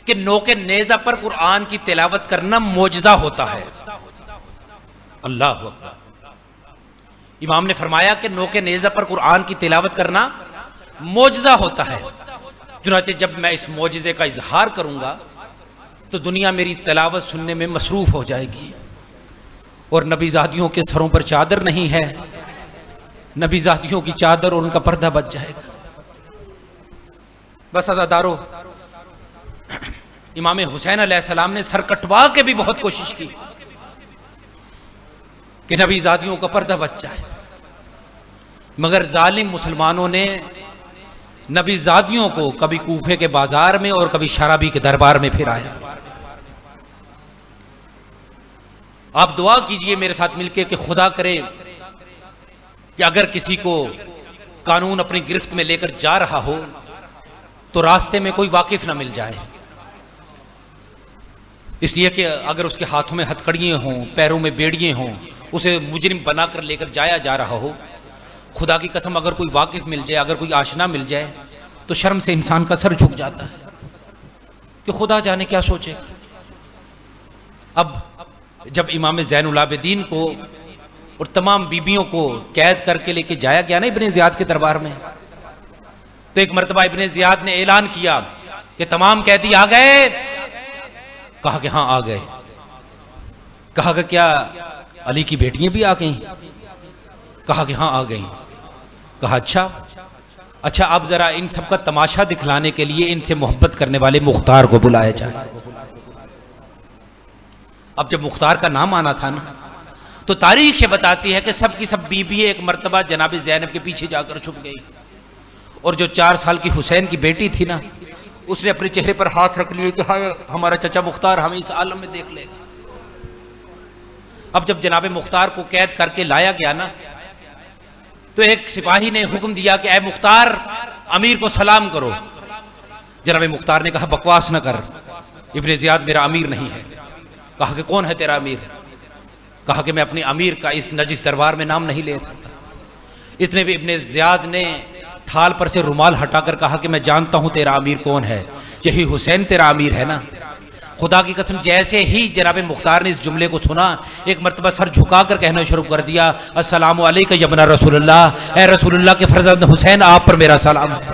کہ نوک نیزہ پر قرآن کی تلاوت کرنا معجزہ ہوتا ہے۔ اللہ اکبر۔ امام نے فرمایا کہ نوک نیزہ پر قرآن کی تلاوت کرنا معجزہ ہوتا ہے، چنانچہ جب میں اس معجزے کا اظہار کروں گا تو دنیا میری تلاوت سننے میں مصروف ہو جائے گی، اور نبی زادیوں کے سروں پر چادر نہیں ہے، نبی زادیوں کی چادر اور ان کا پردہ بچ جائے گا۔ بس عزادارو، امام حسین علیہ السلام نے سر کٹوا کے بھی بہت کوشش کی کہ نبی زادیوں کا پردہ بچ جائے، مگر ظالم مسلمانوں نے نبی زادیوں کو کبھی کوفے کے بازار میں اور کبھی شرابی کے دربار میں پھرایا۔ آپ دعا کیجئے میرے ساتھ مل کے کہ خدا کرے کہ اگر کسی کو قانون اپنی گرفت میں لے کر جا رہا ہو تو راستے میں کوئی واقف نہ مل جائے، اس لیے کہ اگر اس کے ہاتھوں میں ہتھکڑیاں ہوں، پیروں میں بیڑیاں ہوں، اسے مجرم بنا کر لے کر جایا جا رہا ہو، خدا کی قسم اگر کوئی واقف مل جائے، اگر کوئی آشنا مل جائے تو شرم سے انسان کا سر جھک جاتا ہے کہ خدا جانے کیا سوچے گا۔ اب جب امام زین العابدین کو اور تمام بیبیوں کو قید کر کے لے کے جایا گیا نا ابن زیاد کے دربار میں، تو ایک مرتبہ ابن زیاد نے اعلان کیا کہ تمام قیدی آ گئے؟ کہا کہ ہاں آ گئے۔ کہا کہ کیا علی کی بیٹیاں بھی آ گئیں؟ کہا کہ ہاں آ گئیں۔ کہا اچھا اب ذرا ان سب کا تماشا دکھلانے کے لیے ان سے محبت کرنے والے مختار کو بلایا جائے۔ اب جب مختار کا نام آنا تھا نا تو تاریخ یہ بتاتی ہے کہ سب کی سب بیوی ایک مرتبہ جناب زینب کے پیچھے جا کر چھپ گئی، اور جو 4 سال کی حسین کی بیٹی تھی نا اس نے اپنے چہرے پر ہاتھ رکھ لیے کہ ہائے ہمارا چچا مختار ہمیں اس عالم میں دیکھ لے گا۔ اب جب جناب مختار کو قید کر کے لایا گیا نا تو ایک سپاہی نے حکم دیا کہ اے مختار امیر کو سلام کرو۔ جناب مختار نے کہا بکواس نہ کر، ابن زیاد میرا امیر نہیں ہے۔ کہا کہ کون ہے تیرا امیر؟ کہا کہ میں اپنی امیر کا اس نجس دربار میں نام نہیں لے سکتا۔ اتنے بھی ابن زیاد نے تھال پر سے رومال ہٹا کر کہا کہ میں جانتا ہوں تیرا امیر کون ہے، یہی حسین تیرا امیر ہے نا۔ خدا کی قسم جیسے ہی جناب مختار نے اس جملے کو سنا ایک مرتبہ سر جھکا کر کہنا شروع کر دیا السلام علیکہ یا ابن رسول اللہ، اے رسول اللہ کے فرزند حسین آپ پر میرا سلام ہے۔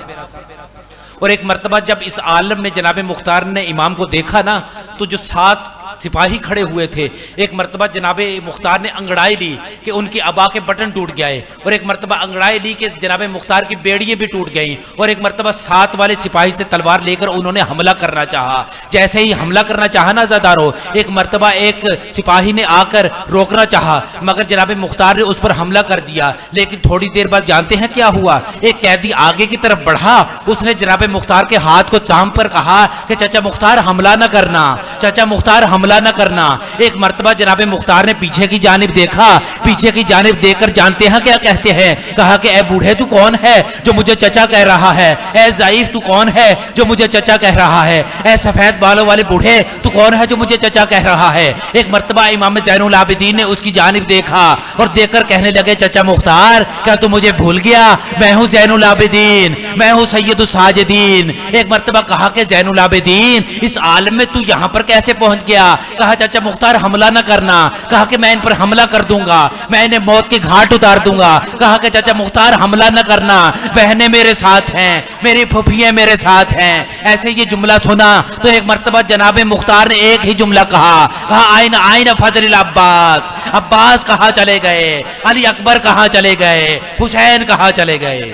اور ایک مرتبہ جب اس عالم میں جناب مختار نے امام کو دیکھا نا تو جو 7 سپاہی کھڑے ہوئے تھے، ایک مرتبہ جناب مختار نے انگڑائی لی کہ ان کی ابا کے بٹن ٹوٹ گئے، اور ایک مرتبہ انگڑائی لی کہ جناب مختار کی بیڑیاں بھی ٹوٹ گئیں، اور ایک مرتبہ 7 والے سپاہی سے تلوار لے کر انہوں نے حملہ کرنا چاہا۔ جیسے ہی حملہ کرنا چاہا نا زادارو، ایک مرتبہ ایک سپاہی نے آ کر روکنا چاہا مگر جناب مختار نے اس پر حملہ کر دیا۔ لیکن تھوڑی دیر بعد جانتے ہیں کیا ہوا؟ ایک قیدی آگے کی طرف بڑھا، اس نے جناب مختار کے ہاتھ کو تھام پر کہا کہ چچا مختار حملہ نہ کرنا، چچا مختار حملہ نہ کرنا۔ ایک مرتبہ جناب مختار نے پیچھے کی جانب دیکھا، پیچھے کی جانب دیکھ کر جانتے ہیں کیا کہتے ہیں؟ کہا کہ اے بوڑھے تو کون ہے جو مجھے چچا کہہ رہا ہے؟ اے ضعیف تو کون ہے جو مجھے چچا کہہ رہا ہے؟ اے سفید بالوں والے بوڑھے تو کون ہے جو مجھے چچا کہہ رہا ہے؟ ایک مرتبہ امام زین العابدین نے اس کی جانب دیکھا اور دیکھ کر کہنے لگے چچا مختار کیا تو مجھے بھول گیا؟ میں ہوں زین العابدین، میں ہوں سید الساجدین۔ ایک مرتبہ کہا کہ زین العابدین اس عالم میں تو یہاں پر کیسے پہنچ گیا؟ کہا چچا مختار حملہ نہ کرنا، کہا کہ میں ان پر حملہ کر دوں گا، میں انہیں موت کے گھاٹ اتار دوں گا۔ کہا کہ چچا مختار حملہ نہ کرنا، بہنیں میرے ساتھ ہیں، میری پھوپھیاں میرے ساتھ ہیں۔ ایسے یہ جملہ سنا تو ایک مرتبہ جناب مختار نے ایک ہی جملہ کہا آئین آئین فضل العباس، عباس کہاں چلے گئے؟ علی اکبر کہاں چلے گئے؟ حسین کہاں چلے گئے؟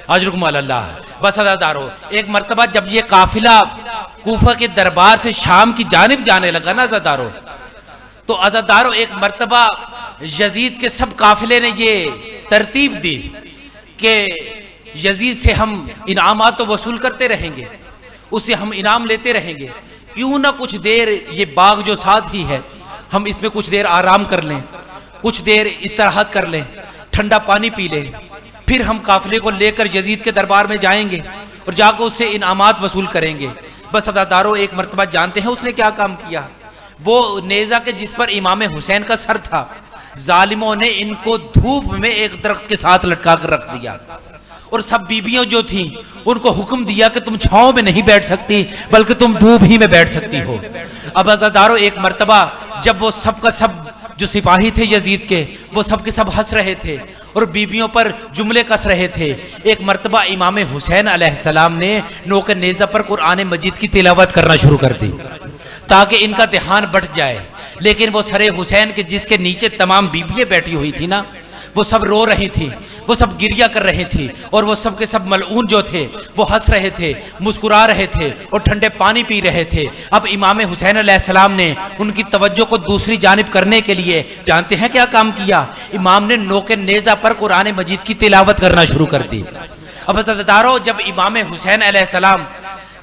اجرکم اللہ۔ بس عزادارو، ایک مرتبہ جب یہ قافلہ کوفہ کے دربار سے شام کی جانب جانے لگا نا عزادارو، تو عزادارو ایک مرتبہ یزید کے سب قافلے نے یہ ترتیب دی کہ یزید سے ہم انعامات تو وصول کرتے رہیں گے، اس سے ہم انعام لیتے رہیں گے، کیوں نہ کچھ دیر یہ باغ جو ساتھ ہی ہے ہم اس میں کچھ دیر آرام کر لیں، کچھ دیر استراحت کر لیں، ٹھنڈا پانی پی لیں، پھر ہم قافلے کو لے کر یزید کے دربار میں جائیں گے اور جا کے اس سے انعامات وصول کریں گے۔ بس عزادارو ایک مرتبہ جانتے ہیں اس نے کیا کام کیا؟ وہ نیزہ کے جس پر امام حسین کا سر تھا، ظالموں نے ان کو دھوپ میں ایک درخت کے ساتھ لٹکا کر رکھ دیا، اور سب بیویوں جو تھیں ان کو حکم دیا کہ تم چھاؤں میں نہیں بیٹھ سکتی بلکہ تم دھوپ ہی میں بیٹھ سکتی ہو۔ اب عزادارو ایک مرتبہ جب وہ سب کا سب جو سپاہی تھے یزید کے وہ سب کے سب ہنس رہے تھے اور بیویوں پر جملے کس رہے تھے، ایک مرتبہ امام حسین علیہ السلام نے نوک نیزہ پر قرآن مجید کی تلاوت کرنا شروع کر دی تاکہ ان کا دھیان بٹ جائے، لیکن وہ سر حسین کے جس کے نیچے تمام بیویاں بیٹھی ہوئی تھی نا، وہ سب رو رہی تھی، وہ سب گریہ کر رہے تھی، اور وہ سب کے سب ملعون جو تھے وہ ہنس رہے تھے، مسکرا رہے تھے اور ٹھنڈے پانی پی رہے تھے۔ اب امام حسین علیہ السلام نے ان کی توجہ کو دوسری جانب کرنے کے لیے جانتے ہیں کیا کام کیا؟ امام نے نوک نیزہ پر قرآن مجید کی تلاوت کرنا شروع کر دی۔ اب عزادارو جب امام حسین علیہ السلام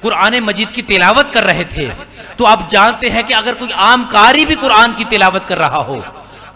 قرآن مجید کی تلاوت کر رہے تھے تو آپ جانتے ہیں کہ اگر کوئی عام قاری بھی قرآن کی تلاوت کر رہا ہو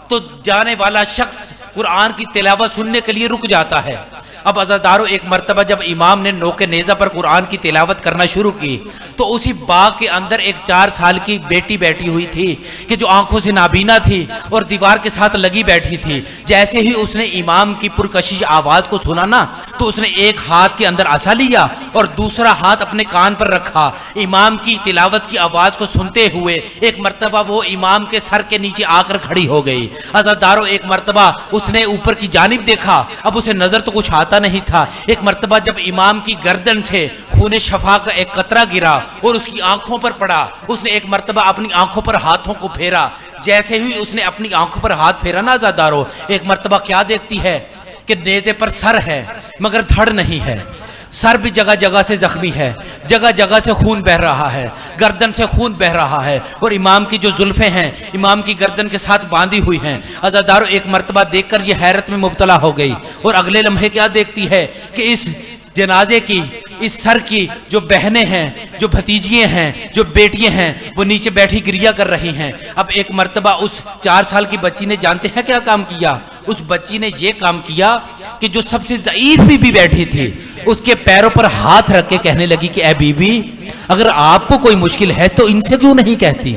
تو جانے والا شخص قرآن کی تلاوت سننے کے لیے رک جاتا ہے۔ اب عزادارو ایک مرتبہ جب امام نے نوک نیزہ پر قرآن کی تلاوت کرنا شروع کی تو اسی باغ کے اندر ایک 4 سال کی بیٹی بیٹھی ہوئی تھی کہ جو آنکھوں سے نابینا تھی اور دیوار کے ساتھ لگی بیٹھی تھی۔ جیسے ہی اس نے امام کی پرکشش آواز کو سنا نا تو اس نے ایک ہاتھ کے اندر عصا لیا اور دوسرا ہاتھ اپنے کان پر رکھا، امام کی تلاوت کی آواز کو سنتے ہوئے ایک مرتبہ وہ امام کے سر کے نیچے آ کر کھڑی ہو گئی۔ عزادارو ایک مرتبہ اس نے اوپر کی جانب دیکھا، اب اسے نظر تو کچھ آتا نہیں تھا۔ ایک مرتبہ جب امام کی گردن سے خون شفا کا ایک قطرہ گرا اور اس کی آنکھوں پر پڑا، اس نے ایک مرتبہ اپنی آنکھوں پر ہاتھوں کو پھیرا۔ جیسے ہی اس نے اپنی آنکھوں پر ہاتھ پھیرا نا عزادارو، ایک مرتبہ کیا دیکھتی ہے کہ نیزے پر سر ہے مگر دھڑ نہیں ہے، سر بھی جگہ جگہ سے زخمی ہے، جگہ جگہ سے خون بہ رہا ہے، گردن سے خون بہ رہا ہے، اور امام کی جو زلفیں ہیں امام کی گردن کے ساتھ باندھی ہوئی ہیں۔ عزادارو ایک مرتبہ دیکھ کر یہ حیرت میں مبتلا ہو گئی اور اگلے لمحے کیا دیکھتی ہے کہ اس جنازے کی، اس سر کی جو بہنیں ہیں، جو بھتیجیاں ہیں، جو بیٹیاں ہیں، وہ نیچے بیٹھی گریہ کر رہی ہیں۔ اب ایک مرتبہ اس 4 سال کی بچی نے جانتے ہیں کیا کام کیا؟ اس بچی نے یہ کام کیا کہ جو سب سے ضعیف بی بی بیٹھی تھی اس کے پیروں پر ہاتھ رکھ کے کہنے لگی کہ اے بی بی، اگر آپ کو کوئی مشکل ہے تو ان سے کیوں نہیں کہتی؟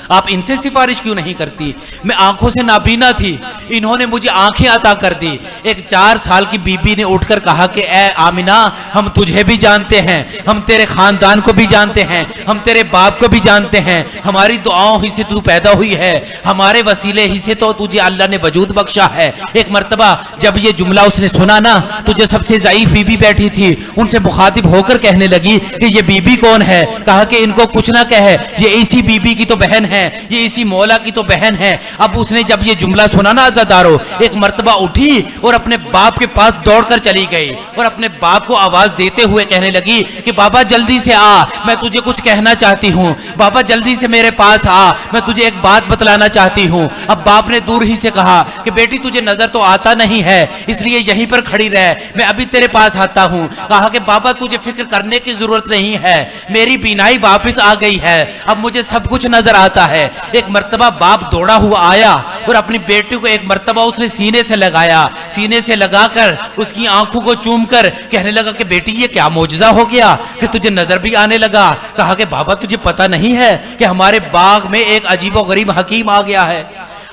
آپ ان سے سفارش کیوں نہیں کرتی؟ میں آنکھوں سے نابینا تھی، انہوں نے مجھے آنکھیں عطا کر دی۔ ایک 4 سال کی بی بی نے اٹھ کر کہا کہ اے آمنہ، ہم تجھے بھی جانتے ہیں، ہم تیرے خاندان کو بھی جانتے ہیں، ہم تیرے باپ کو بھی جانتے ہیں، ہماری دعاؤں ہی سے تو پیدا ہوئی ہے، ہمارے وسیلے ہی سے تو تجھے اللہ نے وجود بخشا ہے۔ ایک مرتبہ جب یہ جملہ اس نے سنا نا تو جو سب سے ضعیف بی بی بیٹھی تھی ان سے مخاطب ہو کر کہنے لگی کہ یہ بی بی کون ہے؟ کہا کہ ان کو کچھ نہ کہے، یہ اسی بی بی کی تو بہن ہے، یہ اسی مولا کی تو بہن ہے۔ اب اس نے جب یہ جملہ سنا نا عزادارو، ایک مرتبہ اٹھی اور اپنے باپ کے پاس دوڑ کر چلی گئی اور اپنے باپ کو آواز دیتے ہوئے کہنے لگی کہ بابا جلدی سے آ، میں تجھے کچھ کہنا چاہتی ہوں، بابا جلدی سے میرے پاس آ، میں تجھے ایک بات بتلانا چاہتی ہوں۔ اب باپ نے دور ہی سے کہا کہ بیٹی تجھے نظر تو آتا نہیں ہے، اس لیے یہیں پر کھڑی رہ، میں ابھی تیرے پاس آتا ہوں۔ کہا کہ بابا تجھے فکر کرنے کی ضرورت نہیں ہے، میری بینائی واپس آ گئی ہے، اب مجھے سب کچھ نظر آتا ہے۔ ایک مرتبہ باپ دوڑا ہوا آیا اور اپنی بیٹی کو ایک مرتبہ اس نے سینے سے لگایا، سینے سے لگا کر اس کی آنکھوں کو چوم کر کہنے لگا کہ بیٹی یہ کیا معجزہ ہو گیا کہ تجھے نظر بھی آنے لگا؟ کہا کہ بابا تجھے پتہ نہیں ہے کہ ہمارے باغ میں ایک عجیب و غریب حکیم آ گیا ہے،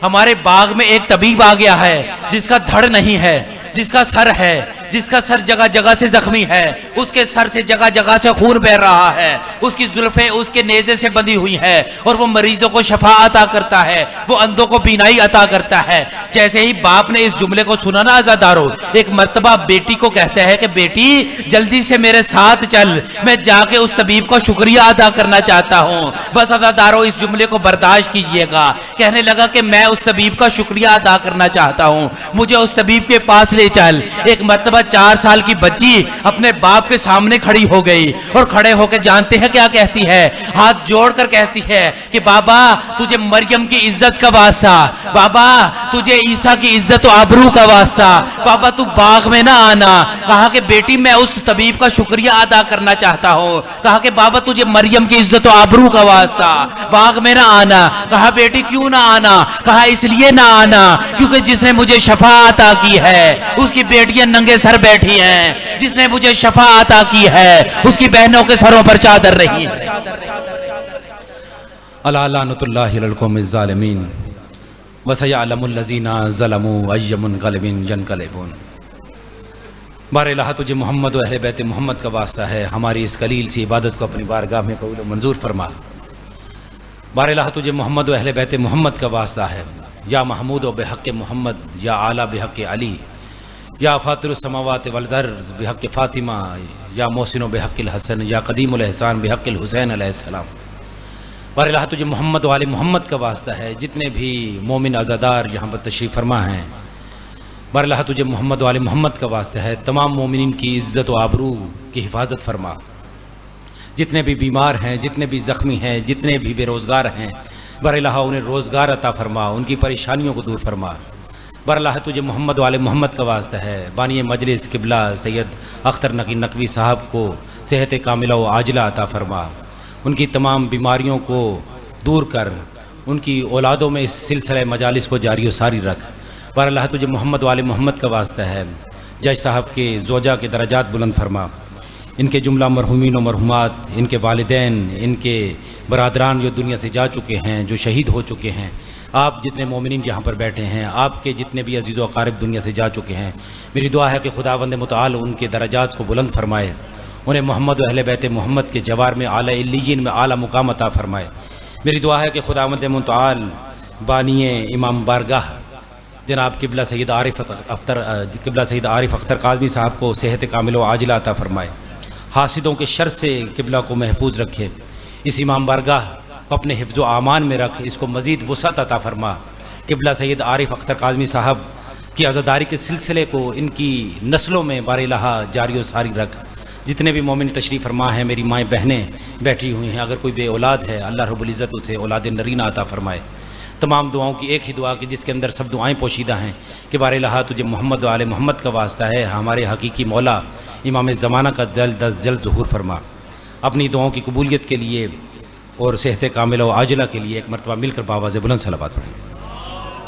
ہمارے باغ میں ایک طبیب آ گیا ہے جس کا دھڑ نہیں ہے، جس کا سر ہے، جس کا سر جگہ جگہ سے زخمی ہے، اس کے سر سے جگہ جگہ سے خون بہ رہا ہے، اس کی زلفیں اس کے نیزے سے بندھی ہوئی ہیں اور وہ مریضوں کو شفا عطا کرتا ہے، وہ اندھوں کو بینائی عطا کرتا ہے۔ جیسے ہی باپ نے اس جملے کو سنا نا عزادارو، ایک مرتبہ بیٹی کو کہتا ہے کہ بیٹی جلدی سے میرے ساتھ چل، میں جا کے اس طبیب کو شکریہ ادا کرنا چاہتا ہوں۔ بس عزادارو اس جملے کو برداشت کیجئے گا، کہنے لگا کہ میں اس طبیب کا شکریہ ادا کرنا چاہتا ہوں، مجھے اس طبیب کے پاس لے چل۔ ایک مرتبہ مرتبہ 4 سال کی بچی اپنے باپ کے سامنے کھڑی ہو گئی اور کھڑے ہو کے جانتے ہیں کیا کہتی ہے؟ ہاتھ جوڑ کر کہتی ہے کہ بابا تجھے مریم کی عزت کا واسطہ، بابا تجھے عیسیٰ کی عزت و آبرو کا واسطہ، بابا تو باغ میں نہ آنا۔ کہا کہ بیٹی میں اس طبیب کا شکریہ ادا کرنا چاہتا ہوں۔ کہا کہ بابا تجھے مریم کی عزت و آبرو کا واسطہ باغ میں نہ آنا۔ کہا بیٹی کیوں نہ آنا؟ کہا اس لیے نہ آنا کیونکہ جس نے مجھے شفا عطا کی ہے اس کی بیٹیاں ننگے سر بیٹھی ہیں، جس نے مجھے شفا عطا کی ہے اس کی بہنوں کے سروں پر چادر رہی ہے۔ الا لعنۃ اللہ علی القوم الظالمین وسیعلم الذین ظلموا ای منقلب ینقلبون۔ بار الہ تجھے محمد و اہل بیت محمد کا واسطہ ہے، ہماری اس قلیل سی عبادت کو اپنی بارگاہ میں قبول و منظور فرما۔ بار الہ تجھے محمد و اہل بیت محمد کا واسطہ ہے، یا محمود و بحق محمد، یا اعلیٰ بحق علی، یا فاطر السماوات والارض بحق فاطمہ، یا محسن و بحق الحسن، یا قدیم الاحسان بحق الحسین علیہ السلام۔ بار الہ تجھے محمد و آل محمد کا واسطہ ہے، جتنے بھی مومن عزادار یہاں پر تشریف فرما ہیں، بار الہ تجھے محمد و آل محمد کا واسطہ ہے، تمام مومنین کی عزت و آبرو کی حفاظت فرما۔ جتنے بھی بیمار ہیں، جتنے بھی زخمی ہیں، جتنے بھی بے روزگار ہیں، بر الہ انہیں روزگار عطا فرما، ان کی پریشانیوں کو دور فرما۔ بر الہ تجھے محمد و آل محمد کا واسطہ ہے، بانی مجلس قبلہ سید اختر نقی نقوی صاحب کو صحت کاملہ و عاجلہ عطا فرما، ان کی تمام بیماریوں کو دور کر، ان کی اولادوں میں اس سلسلہ مجالس کو جاری و ساری رکھ۔ بر الہ تجھے محمد و آل محمد کا واسطہ ہے، جج صاحب کے زوجہ کے درجات بلند فرما، ان کے جملہ مرحومین و مرحومات، ان کے والدین، ان کے برادران جو دنیا سے جا چکے ہیں، جو شہید ہو چکے ہیں، آپ جتنے مومنین یہاں پر بیٹھے ہیں، آپ کے جتنے بھی عزیز و اقارب دنیا سے جا چکے ہیں، میری دعا ہے کہ خداوند متعال ان کے درجات کو بلند فرمائے، انہیں محمد و اہل بیت محمد کے جوار میں اعلیٰ علیین میں اعلیٰ مقام عطا فرمائے۔ میری دعا ہے کہ خداوند متعال بانی امام بارگاہ جناب قبلہ سید عارف اختر کاظمی صاحب کو صحت کامل و عاجلہ عطا فرمائے، حاسدوں کے شر سے قبلہ کو محفوظ رکھے، اس امام بارگاہ کو اپنے حفظ و امان میں رکھ، اس کو مزید وسعت عطا فرما۔ قبلہ سید عارف اختر کاظمی صاحب کی عزاداری کے سلسلے کو ان کی نسلوں میں بار الہ جاری و ساری رکھ۔ جتنے بھی مومن تشریف فرما ہیں، میری مائیں بہنیں بیٹھی ہوئی ہیں، اگر کوئی بے اولاد ہے اللہ رب العزت اسے اولاد نرینہ عطا فرمائے۔ تمام دعاؤں کی ایک ہی دعا کہ جس کے اندر سب دعائیں پوشیدہ ہیں کہ بار الہ تجھے محمد و آل محمد کا واسطہ ہے، ہمارے حقیقی مولا امام زمانہ کا جلد ظہور فرما۔ اپنی دعاؤں کی قبولیت کے لیے اور صحت کاملہ و عاجلہ کے لیے ایک مرتبہ مل کر باواز بلند صلوات پڑھیں۔